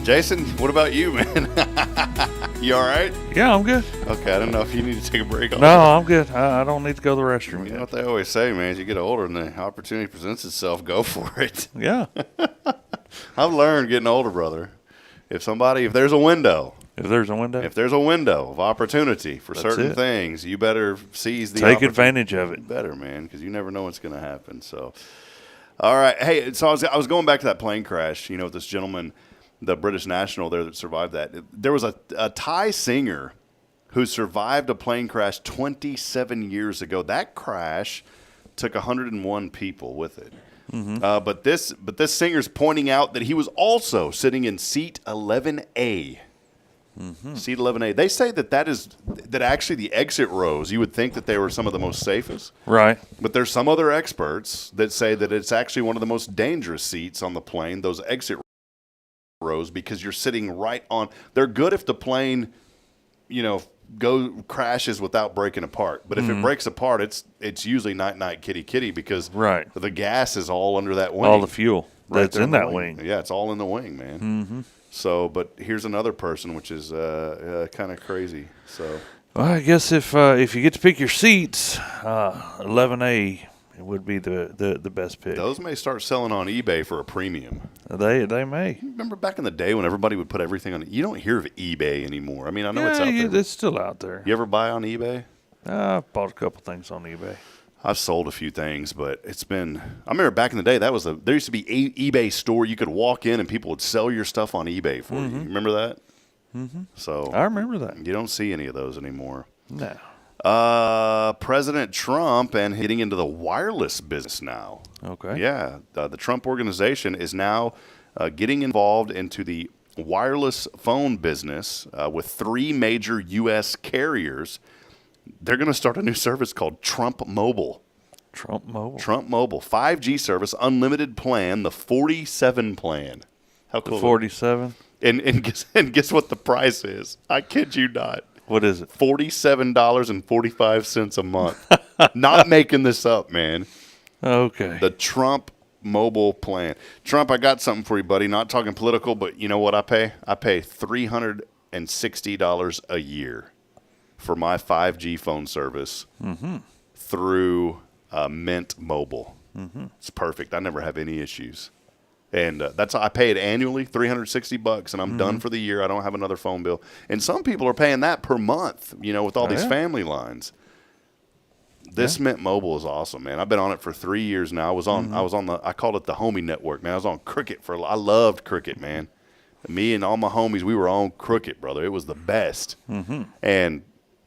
Jason, what about you, man? You all right? Yeah, I'm good. Okay, I don't know if you need to take a break. No, I'm good. I don't need to go to the restroom You yet. know what they always say, man, as you get older and the opportunity presents itself, go for it. Yeah. I've learned getting older, brother. If there's a window. If there's a window of opportunity for certain things, you better seize the Take advantage of it. Better, man, because you never know what's going to happen. So, all right. Hey, so I was going back to that plane crash, with this gentleman, the British national there that survived that. There was a Thai singer who survived a plane crash 27 years ago. That crash took 101 people with it. Mm-hmm. But this singer's pointing out that he was also sitting in seat 11A. Mm-hmm. Seat 11A. They say that actually the exit rows, you would think that they were some of the most safest. Right. But there's some other experts that say that it's actually one of the most dangerous seats on the plane, those exit rows, because you're sitting right on. They're good if the plane, crashes without breaking apart. But if it breaks apart, it's usually night kitty because the gas is all under that wing. All the fuel that's there in that wing. Yeah, it's all in the wing, man. Mm-hmm. So, but here's another person, which is kind of crazy. So, well, I guess if you get to pick your seats, 11A would be the best pick. Those may start selling on eBay for a premium. They may. Remember back in the day when everybody would put everything on? You don't hear of eBay anymore. I mean, I know it's out there. It's still out there. You ever buy on eBay? I bought a couple things on eBay. I've sold a few things, but it's been. I remember back in the day there used to be a eBay store. You could walk in and people would sell your stuff on eBay for you. Remember that? Mm-hmm. So I remember that. You don't see any of those anymore. No. President Trump and getting into the wireless business now. Okay. Yeah, the Trump organization is now getting involved into the wireless phone business with 3 major U.S. carriers. They're going to start a new service called Trump Mobile. Trump Mobile. 5G service, unlimited plan, the 47 plan. How cool. The 47? And guess what the price is? I kid you not. What is it? $47.45 a month. Not making this up, man. Okay. The Trump Mobile plan. Trump, I got something for you, buddy. Not talking political, but you know what I pay? I pay $360 a year for my 5G phone service through Mint Mobile. It's perfect. I never have any issues. And I pay it annually, $360, and I'm done for the year. I don't have another phone bill. And some people are paying that per month, with all these family lines. This Mint Mobile is awesome, man. I've been on it for 3 years now. I was on I called it the Homie Network, man. I was on Cricket I loved Cricket, man. Me and all my homies, we were on Cricket, brother. It was the best.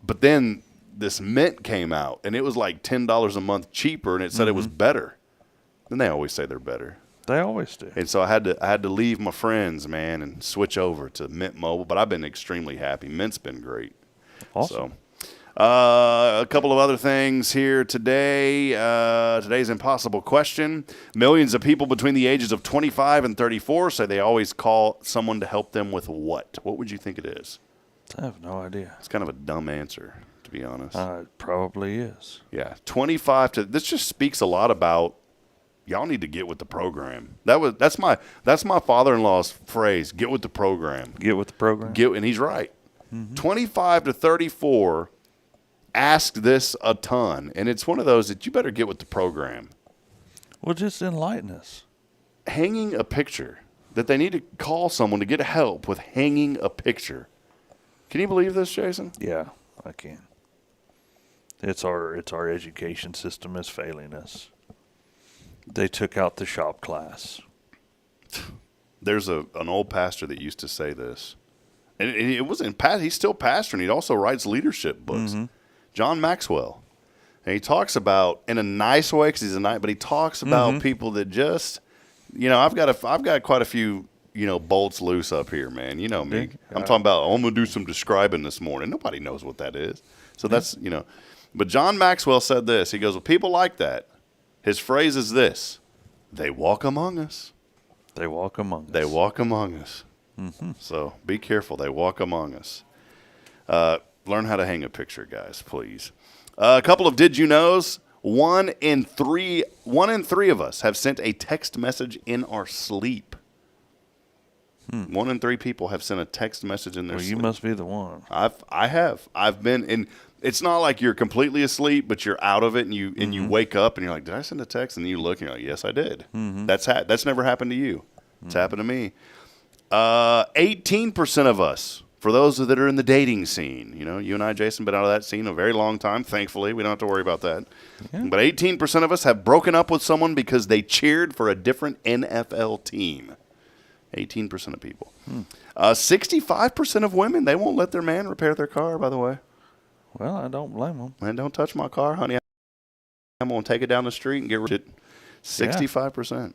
But then this Mint came out, and it was like $10 a month cheaper, and it said it was better. And they always say they're better. They always do. And so I had to leave my friends, man, and switch over to Mint Mobile. But I've been extremely happy. Mint's been great. Awesome. So, a couple of other things here today. Today's impossible question. Millions of people between the ages of 25 and 34 say they always call someone to help them with what? What would you think it is? I have no idea. It's kind of a dumb answer, to be honest. It probably is. Yeah, 25 to. This just speaks a lot about. Y'all need to get with the program. That's my father-in-law's phrase. Get with the program. Get with the program. And he's right. 25 to 34 ask this a ton, and it's one of those that you better get with the program. Well, just enlighten us. Hanging a picture, that they need to call someone to get help with hanging a picture. Can you believe this, Jason? Yeah, I can. It's our education system is failing us. They took out the shop class. There's an old pastor that used to say this. And it wasn't he's still pastoring. He also writes leadership books. John Maxwell. And he talks about, in a nice way, because he's a nice, but he talks about people that just, I've got quite a few, bolts loose up here, man. You know me. I'm talking about, I'm going to do some describing this morning. Nobody knows what that is. So that's, But John Maxwell said this. He goes, well, people like that. His phrase is this: they walk among us. They walk among us. They walk among us. So be careful. They walk among us. Learn how to hang a picture, guys, please. A couple of did you knows. 1 in 3 of us have sent a text message in our sleep. 1 in 3 people have sent a text message in their Well, sleep. you must be the one. I have. I've been in. It's not like you're completely asleep, but you're out of it, and you wake up and you're like, did I send a text? And you look and you're like, yes, I did. That's never happened to you. It's happened to me. 18% of us, for those that are in the dating scene, you and I, Jason, been out of that scene a very long time. Thankfully, we don't have to worry about that. Yeah. But 18% of us have broken up with someone because they cheered for a different NFL team. 18% of people. 65% of women, they won't let their man repair their car, by the way. Well, I don't blame them. Man, don't touch my car, honey. I'm going to take it down the street and get rid of it. 65%. Yeah.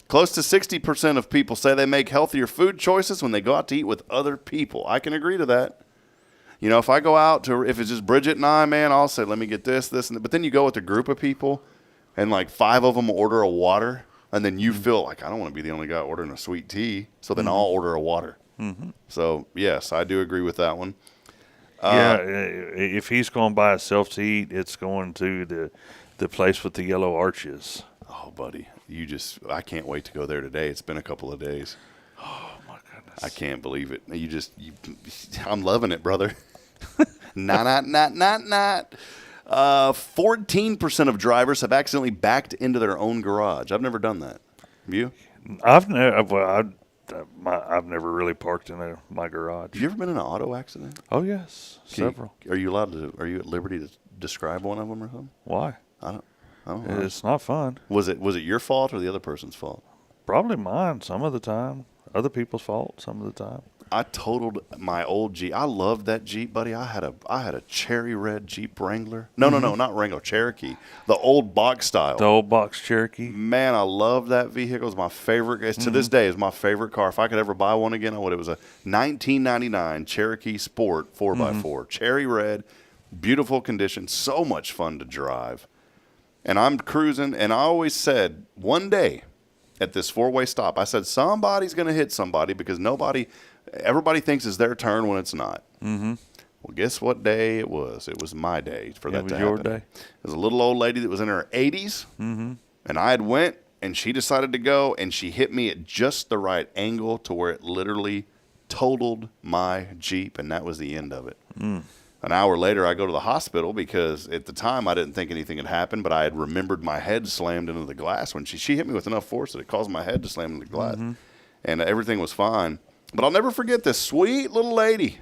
Close to 60% of people say they make healthier food choices when they go out to eat with other people. I can agree to that. If I go out if it's just Bridget and I, man, I'll say, let me get this, and that. But then you go with a group of people, and like 5 of them order a water, and then you feel like, I don't want to be the only guy ordering a sweet tea, so then I'll order a water. So, yes, I do agree with that one. If he's going by himself to eat, it's going to the place with the yellow arches. Oh, buddy, I can't wait to go there today. It's been a couple of days. Oh, my goodness. I can't believe it. I'm loving it, brother. Not. 14% of drivers have accidentally backed into their own garage. I've never done that. Have you? I've never really parked in my garage. Have you ever been in an auto accident? Oh, yes. Several. Are you at liberty to describe one of them or something? Why? I don't know. It's not fun. Was it your fault or the other person's fault? Probably mine some of the time. Other people's fault some of the time. I totaled my old Jeep. I loved that Jeep, buddy. I had a cherry red Jeep Wrangler. No, not Wrangler, Cherokee. The old box style. The old box Cherokee. Man, I love that vehicle. It's my favorite. To this day, it's my favorite car. If I could ever buy one again, I would. It was a 1999 Cherokee Sport 4x4. Cherry red, beautiful condition, so much fun to drive. And I'm cruising, and I always said, one day at this 4-way stop, I said, somebody's going to hit somebody because everybody thinks it's their turn when it's not. Well, guess what day it was? It was my day for that to happen. It was your day? It was a little old lady that was in her 80s, and I had went, and she decided to go, and she hit me at just the right angle to where it literally totaled my Jeep, and that was the end of it. An hour later, I go to the hospital because at the time I didn't think anything had happened, but I had remembered my head slammed into the glass when she hit me with enough force that it caused my head to slam into the glass, and everything was fine. But I'll never forget this sweet little lady.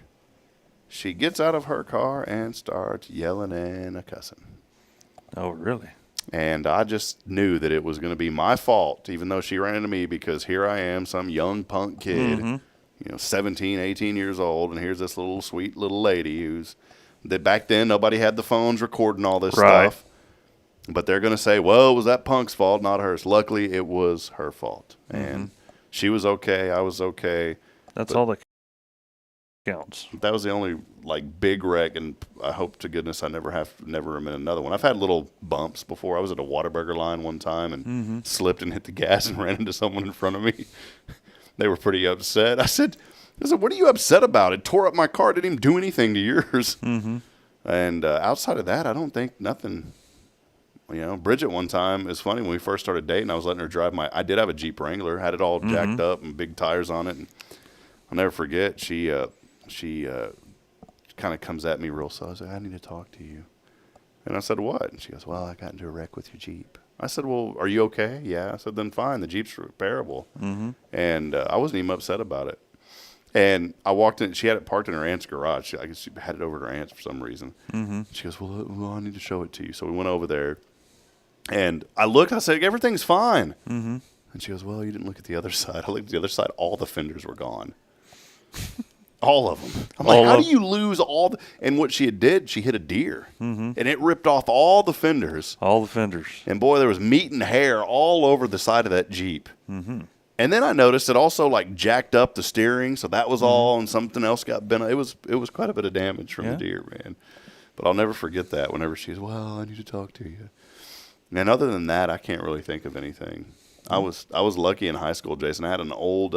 She gets out of her car and starts yelling and cussing. Oh, really? And I just knew that it was going to be my fault, even though she ran into me, because here I am, some young punk kid, 17, 18 years old, and here's this little sweet little lady that back then nobody had the phones recording all this stuff. But they're going to say, well, it was that punk's fault, not hers. Luckily, it was her fault. And she was okay. I was okay. That's all that counts. That was the only big wreck, and I hope to goodness I never am in another one. I've had little bumps before. I was at a Whataburger line one time and slipped and hit the gas and ran into someone in front of me. They were pretty upset. I said, what are you upset about? It tore up my car. It didn't even do anything to yours. And outside of that, I don't think nothing. Bridget one time, it's funny, when we first started dating, I was letting her drive I did have a Jeep Wrangler, had it all jacked up and big tires on it. And I'll never forget, she kind of comes at me real slow. I was like, I need to talk to you. And I said, what? And she goes, well, I got into a wreck with your Jeep. I said, well, are you okay? Yeah. I said, then fine. The Jeep's repairable. And I wasn't even upset about it. And I walked in. She had it parked in her aunt's garage. I guess she had it over to her aunt's for some reason. She goes, well, I need to show it to you. So we went over there. And I looked. I said, everything's fine. And she goes, well, you didn't look at the other side. I looked at the other side. All the fenders were gone. All of them. I'm like, how do you lose all the... And what she did, she hit a deer. And it ripped off all the fenders. All the fenders. And boy, there was meat and hair all over the side of that Jeep. And then I noticed it also jacked up the steering, so that was all, and something else got bent. It was quite a bit of damage from the deer, man. But I'll never forget that whenever she's, well, I need to talk to you. And other than that, I can't really think of anything. I was lucky in high school, Jason. I had an old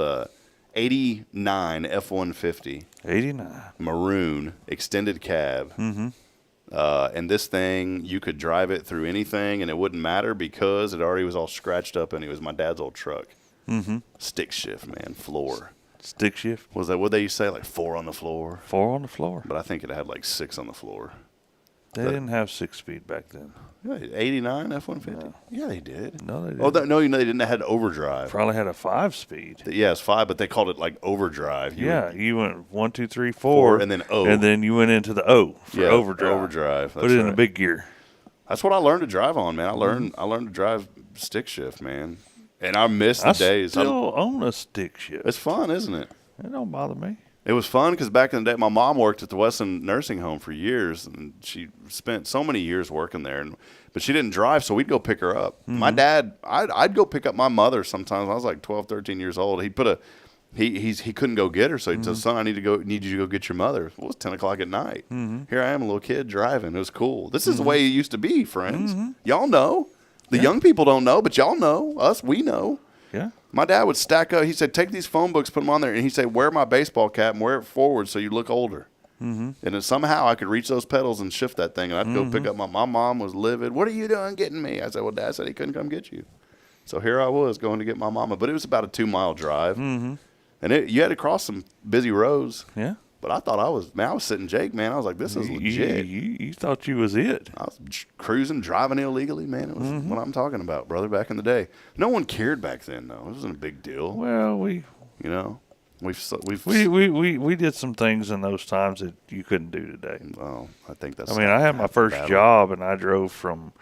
89 F-150. 89. Maroon, extended cab. And this thing, you could drive it through anything, and it wouldn't matter because it already was all scratched up, and it was my dad's old truck. Stick shift, man, floor. Stick shift. Was that what they used to say, like 4 on the floor? 4 on the floor. But I think it had like 6 on the floor. They didn't have 6-speed back then. Yeah, 89 F-150? Yeah, they did. No, they didn't. Oh, no, they didn't. They had overdrive. Probably had a 5-speed. Yeah, it's 5, but they called it like overdrive. You went 1, 2, 3, 4. 4, and then O. And then you went into the O for overdrive. Overdrive. Put it in the big gear. That's what I learned to drive on, man. I learned to drive stick shift, man. And I miss the days. I still own a stick shift. It's fun, isn't it? It don't bother me. It was fun because back in the day, my mom worked at the Weston Nursing Home for years, and she spent so many years working there. But she didn't drive, so we'd go pick her up. Mm-hmm. My dad, I'd go pick up my mother sometimes. When I was like 12, 13 years old. He couldn't go get her, so he said, "Son, I need you to go get your mother." Well, it was 10 o'clock at night. Mm-hmm. Here I am, a little kid driving. It was cool. This is the way it used to be, friends. Y'all know. The young people don't know, but y'all know. Us, we know. Yeah. My dad would stack up. He said, "Take these phone books, put them on there," and he'd say, "Wear my baseball cap and wear it forward so you look older." And then somehow I could reach those pedals and shift that thing, and I'd go pick up my mom was livid. "What are you doing getting me?" I said, "Well, Dad said he couldn't come get you." So here I was going to get my mama, but it was about a 2-mile drive, and you had to cross some busy roads. Yeah. But I thought I was sitting Jake, man. I was like, this is legit. You thought you was it. I was cruising, driving illegally, man. It was what I'm talking about, brother, back in the day. No one cared back then, though. It wasn't a big deal. Well, we did some things in those times that you couldn't do today. Well, I think that's. I mean, I had my first job, and I drove from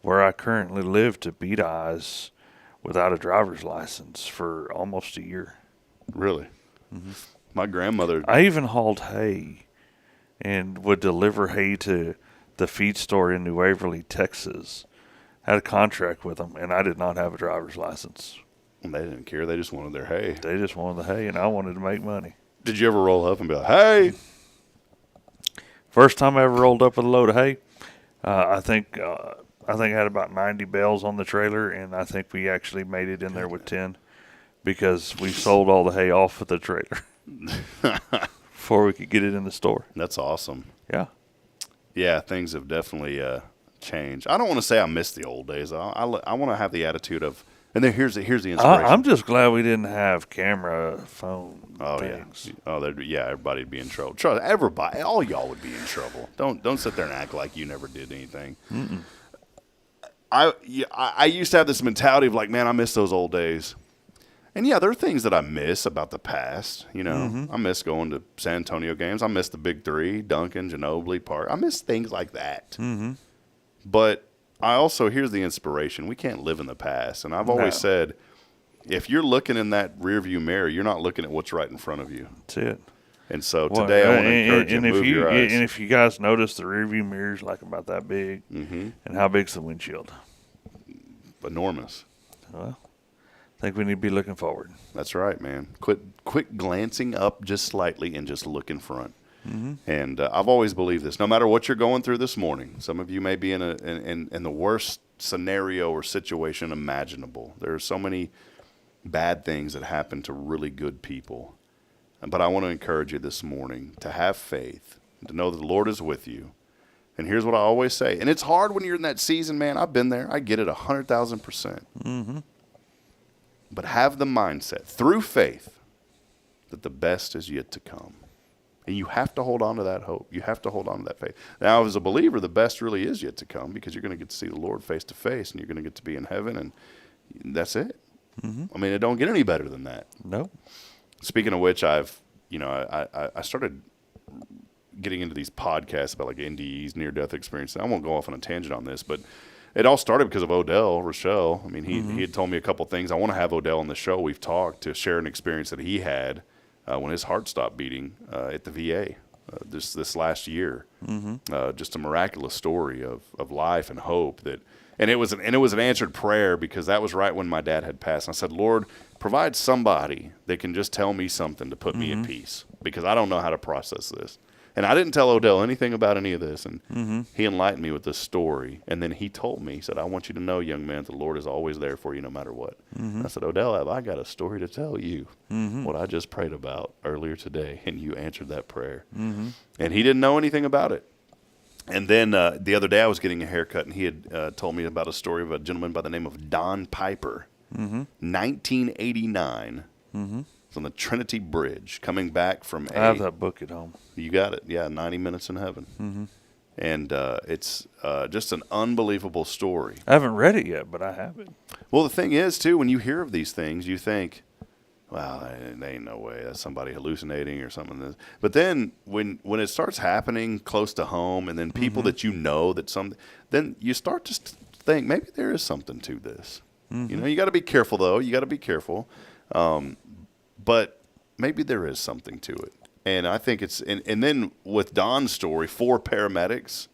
where I currently live to Beat Eyes without a driver's license for almost a year. Really? My grandmother. I even hauled hay and would deliver hay to the feed store in New Waverly, Texas. Had a contract with them, and I did not have a driver's license. And they didn't care. They just wanted their hay. They just wanted the hay, and I wanted to make money. Did you ever roll up and be like, "Hey"? First time I ever rolled up with a load of hay, I think I had about 90 bales on the trailer, and I think we actually made it in there with 10 because we sold all the hay off of the trailer before we could get it in the store. That's awesome. Yeah. Yeah, things have definitely changed. I don't want to say I miss the old days. I want to have the attitude of, and then here's the inspiration. I'm just glad we didn't have camera phone things. Yeah. Everybody'd be in trouble. Everybody, all y'all would be in trouble. Don't sit there and act like you never did anything. I used to have this mentality of like, man, I miss those old days. And yeah, there are things that I miss about the past. You know, I miss going to San Antonio games. I miss the Big Three, Duncan, Ginobili, Park. I miss things like that. But I also, here's the inspiration. We can't live in the past. And I've always said, if you're looking in that rearview mirror, you're not looking at what's right in front of you. That's it. And so today I want to encourage you to move your eyes. And if you guys notice, the rearview mirror's like about that big. And how big's the windshield? Enormous. Well, I think we need to be looking forward. That's right, man. Quit glancing up just slightly and just look in front. And I've always believed this. No matter what you're going through this morning, some of you may be in the worst scenario or situation imaginable. There are so many bad things that happen to really good people. But I want to encourage you this morning to have faith, to know that the Lord is with you. And here's what I always say. And it's hard when you're in that season, man. I've been there. I get it 100,000%. But have the mindset, through faith, that the best is yet to come. And you have to hold on to that hope. You have to hold on to that faith. Now, as a believer, the best really is yet to come because you're going to get to see the Lord face to face, and you're going to get to be in heaven, and that's it. I mean, it don't get any better than that. No. Speaking of which, I started getting into these podcasts about like NDEs, near-death experiences. I won't go off on a tangent on this, but it all started because of Odell Rochelle. I mean, he had told me a couple things. I want to have Odell on the show. We've talked to share an experience that he had when his heart stopped beating at the VA this last year. Just a miraculous story of life and hope and it was an answered prayer because that was right when my dad had passed. And I said, Lord, provide somebody that can just tell me something to put me at peace because I don't know how to process this. And I didn't tell Odell anything about any of this. And he enlightened me with this story. And then he told me, he said, I want you to know, young man, the Lord is always there for you no matter what. I said, Odell, have I got a story to tell you what I just prayed about earlier today. And you answered that prayer. And he didn't know anything about it. And then the other day I was getting a haircut, and he had told me about a story of a gentleman by the name of Don Piper. 1989. It's on the Trinity Bridge, coming back from I have that book at home. You got it. Yeah, 90 Minutes in Heaven. Mm-hmm. And it's just an unbelievable story. I haven't read it yet, but I have it. Well, the thing is, too, when you hear of these things, you think, well, there ain't no way. That's somebody hallucinating or something. But then when it starts happening close to home, and then people that you know then you start to think maybe there is something to this. You know, you got to be careful, though. You got to be careful. But maybe there is something to it. And I think it's and then with Don's story, 4 paramedics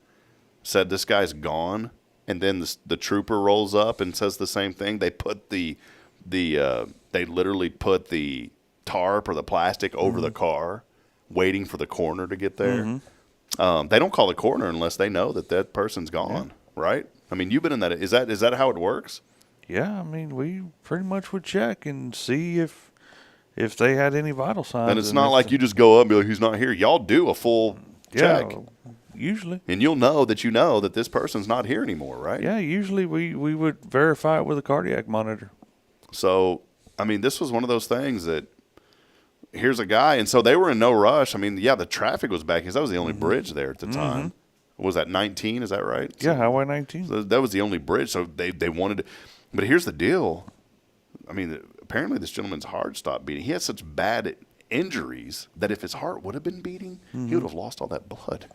said this guy's gone, and then the trooper rolls up and says the same thing. They put they literally put the tarp or the plastic over the car, waiting for the coroner to get there. They don't call the coroner unless they know that person's gone, right? I mean, you've been in that. Is that how it works? Yeah, I mean, we pretty much would check and see if they had any vital signs. And it's not like you just go up and be like, he's not here. Y'all do a full check. Usually. And you'll know that this person's not here anymore, right? Yeah, usually we would verify it with a cardiac monitor. So, I mean, this was one of those things that here's a guy, and so they were in no rush. I mean, yeah, the traffic was back because that was the only bridge there at the time. Was that 19? Is that right? Yeah, Highway 19. So that was the only bridge. So they wanted to. But here's the deal. I mean, apparently this gentleman's heart stopped beating. He had such bad injuries that if his heart would have been beating, he would have lost all that blood.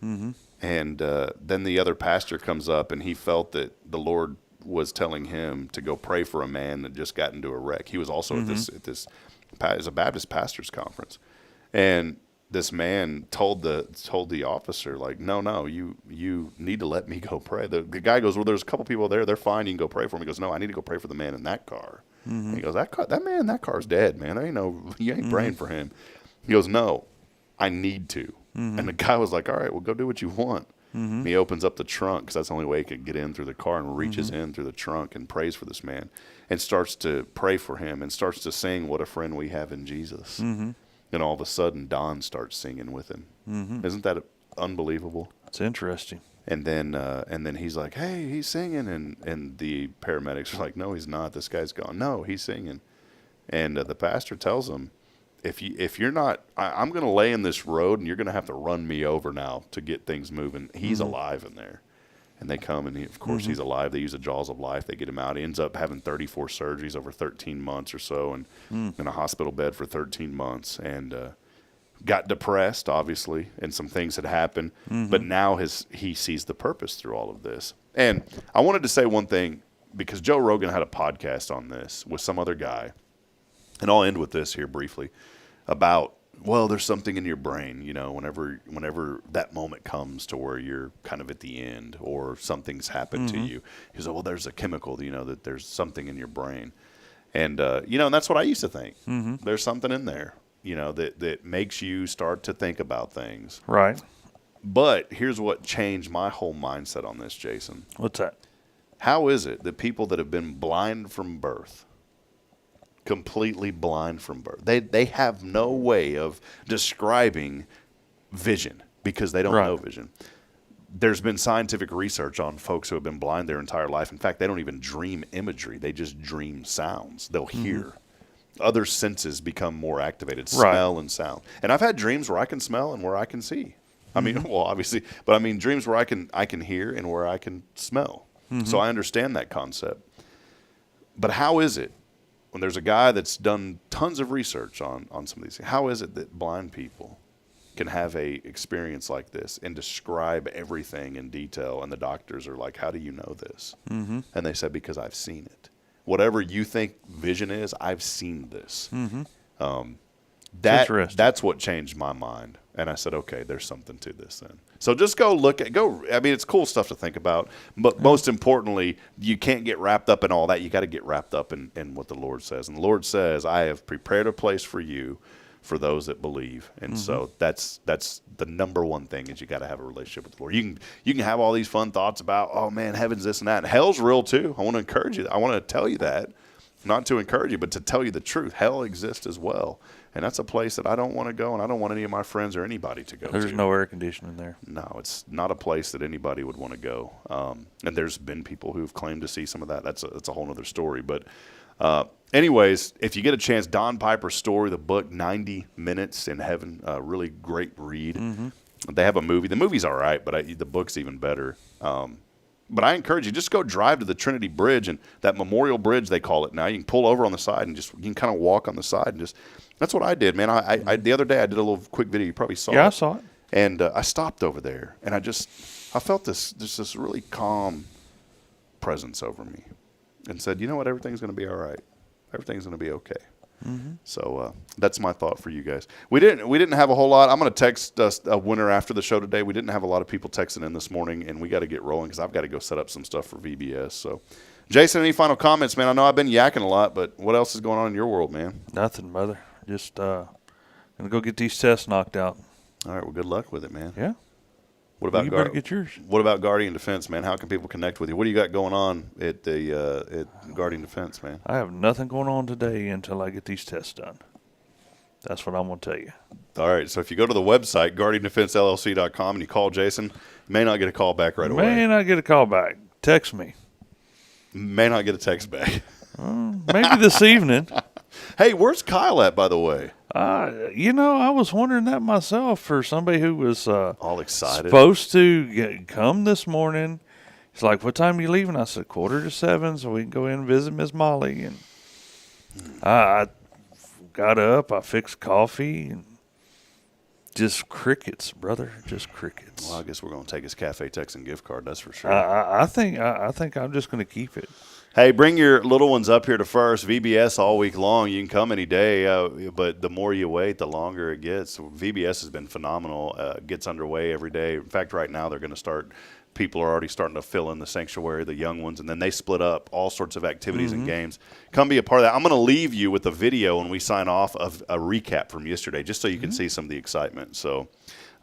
And then the other pastor comes up, and he felt that the Lord was telling him to go pray for a man that just got into a wreck. He was also at this it's a Baptist pastors conference, and this man told the officer, like, no, you need to let me go pray. The guy goes, well, there's a couple people there. They're fine. You can go pray for him. He goes, no, I need to go pray for the man in that car. And he goes, that man in that car's dead, man. You ain't praying for him. He goes, no, I need to. And the guy was like, all right, well, go do what you want. And he opens up the trunk because that's the only way he could get in through the car, and reaches in through the trunk and prays for this man and starts to pray for him and starts to sing, what a friend we have in Jesus. And all of a sudden, Don starts singing with him. Isn't that unbelievable? It's interesting. And then he's like, hey, he's singing. And the paramedics are like, no, he's not. This guy's gone. No, he's singing. And the pastor tells him, if you're not, I'm going to lay in this road, and you're going to have to run me over now to get things moving. He's alive in there. And they come, and of course he's alive. They use the jaws of life. They get him out. He ends up having 34 surgeries over 13 months or so, and in a hospital bed for 13 months. And got depressed, obviously, and some things had happened. But now he sees the purpose through all of this. And I wanted to say one thing, because Joe Rogan had a podcast on this with some other guy. And I'll end with this here briefly about, well, there's something in your brain, whenever that moment comes to where you're kind of at the end or something's happened to you. He said, well, there's a chemical, that there's something in your brain. And, and that's what I used to think. There's something in there, that makes you start to think about things. Right. But here's what changed my whole mindset on this, Jason. What's that? How is it that people that have been blind from birth, completely blind from birth, they have no way of describing vision because they don't know vision. There's been scientific research on folks who have been blind their entire life. In fact, they don't even dream imagery. They just dream sounds. They'll hear. Other senses become more activated, smell and sound. And I've had dreams where I can smell and where I can see. I mean, well, obviously, but I mean dreams where I can hear and where I can smell. So I understand that concept. But how is it, when there's a guy that's done tons of research on some of these things, how is it that blind people can have a experience like this and describe everything in detail, and the doctors are like, how do you know this? And they said, because I've seen it. Whatever you think vision is, I've seen this. That's what changed my mind. And I said, okay, there's something to this then. So just I mean, it's cool stuff to think about, but most importantly, you can't get wrapped up in all that. You got to get wrapped up in what the Lord says. And the Lord says, I have prepared a place for you for those that believe. And so that's the number one thing, is you got to have a relationship with the Lord. You can have all these fun thoughts about, oh man, heaven's this and that. And hell's real too. I want to encourage you. I want to tell you that, not to encourage you, but to tell you the truth. Hell exists as well. And that's a place that I don't want to go, and I don't want any of my friends or anybody to go. There's no air conditioning there. No, it's not a place that anybody would want to go. And there's been people who've claimed to see some of that. That's a whole other story. But Anyways, if you get a chance, Don Piper's story, the book, 90 Minutes in Heaven, really great read. Mm-hmm. They have a movie. The movie's all right, but the book's even better. But I encourage you, just go drive to the Trinity Bridge, and that Memorial Bridge, they call it now. You can pull over on the side and you can kind of walk on the side. And that's what I did, man. I the other day I did a little quick video. You probably saw it. Yeah, I saw it. And I stopped over there, and I felt this really calm presence over me and said, you know what, everything's going to be all right. Everything's going to be okay. Mm-hmm. So that's my thought for you guys. We didn't have a whole lot. I'm going to text a winner after the show today. We didn't have a lot of people texting in this morning, and we got to get rolling because I've got to go set up some stuff for VBS. So, Jason, any final comments, man? I know I've been yakking a lot, but what else is going on in your world, man? Nothing, brother. Just going to go get these tests knocked out. All right, well, good luck with it, man. Yeah. What about you better get yours. What about Guardian Defense, man? How can people connect with you? What do you got going on at the at Guardian Defense, man? I have nothing going on today until I get these tests done. That's what I'm going to tell you. All right, so if you go to the website, guardiandefensellc.com, and you call Jason, you may not get a call back right away. May not get a call back. Text me. May not get a text back. Maybe this evening. Hey, where's Kyle at, by the way? I was wondering that myself for somebody who was all excited, supposed to come this morning. He's like, "What time are you leaving?" I said, 6:45, so we can go in and visit Miss Molly. And I got up, I fixed coffee, and just crickets, brother, just crickets. Well, I guess we're going to take his Cafe Texan gift card, that's for sure. I think I'm just going to keep it. Hey, bring your little ones up here to First. VBS all week long. You can come any day, but the more you wait, the longer it gets. VBS has been phenomenal. Gets underway every day. In fact, right now they're going to start. People are already starting to fill in the sanctuary, the young ones, and then they split up all sorts of activities and games. Come be a part of that. I'm going to leave you with a video when we sign off of a recap from yesterday, just so you can see some of the excitement. So,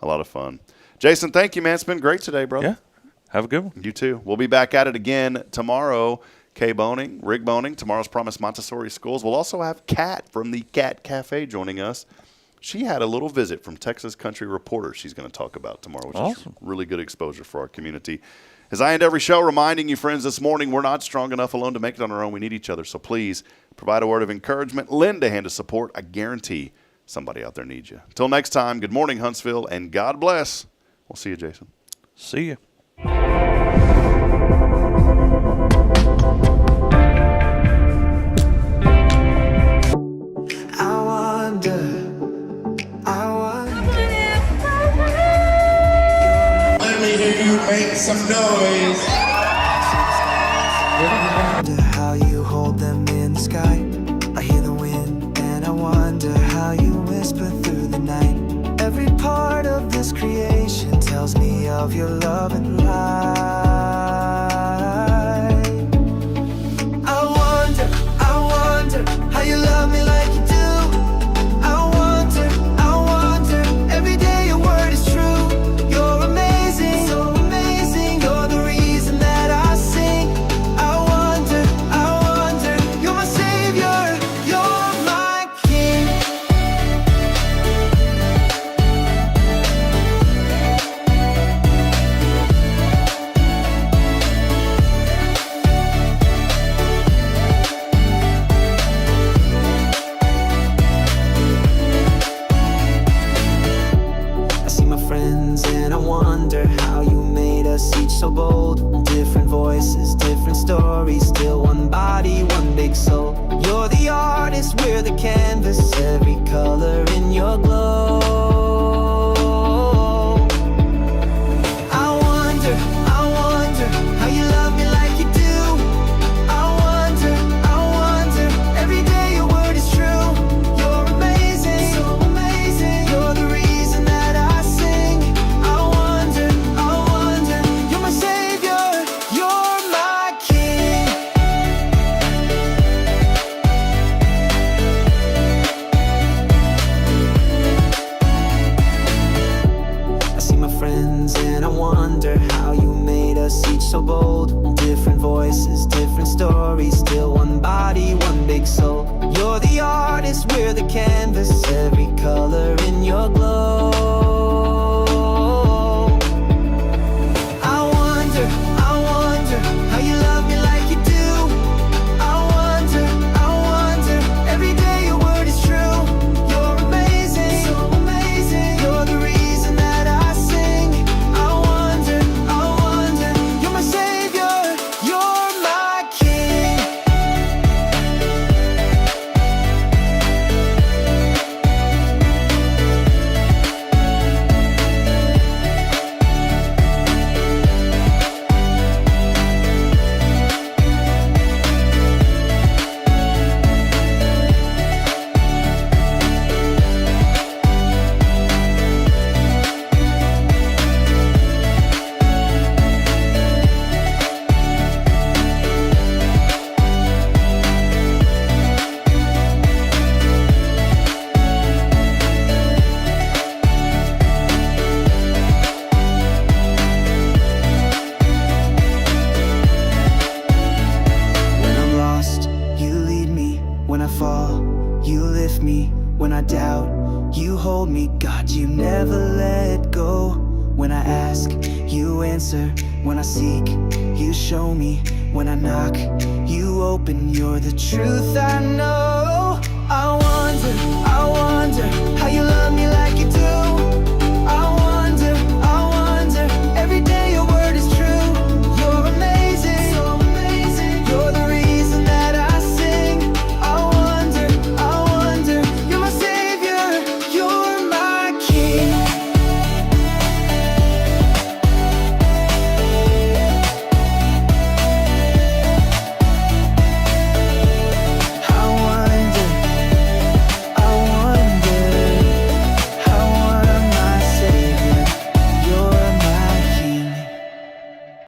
a lot of fun. Jason, thank you, man. It's been great today, brother. Yeah. Have a good one. You too. We'll be back at it again tomorrow. Kay Boning, Rick Boning, Tomorrow's Promise Montessori Schools. We'll also have Kat from the Cat Cafe joining us. She had a little visit from Texas Country Reporter she's going to talk about tomorrow, which is really good exposure for our community. As I end every show, reminding you, friends, this morning, we're not strong enough alone to make it on our own. We need each other. So please provide a word of encouragement, lend a hand of support. I guarantee somebody out there needs you. Until next time, good morning, Huntsville, and God bless. We'll see you, Jason. See you. Let me hear you make some noise. I wonder how you hold them in the sky. I hear the wind and I wonder how you whisper through the night. Every part of this creation tells me of your love and light. I wonder how you love me like you do. I wonder, every day your word is true. You're amazing, so amazing. You're the reason that I sing. I wonder, you're my savior, you're my king. I see my friends and I wonder how you made us each so bold. Different voices, different stories, still one body, one big soul. You're the artist, we're the canvas, every color in your glow. I wonder how you love me like you do. I wonder, every day your word is true. You're amazing, so amazing. You're the reason that I sing. I wonder, you're my savior, you're my king. I see my friends and I wonder how you made us each so bold. Different voices, different stories, still one body, one big soul. You're the artist, we're the canvas, every color in your glow. I wonder how you love me like you do. I wonder, me. God, you never let go. When I ask, you answer. When I seek, you show me. When I knock, you open. You're the truth I know. I wonder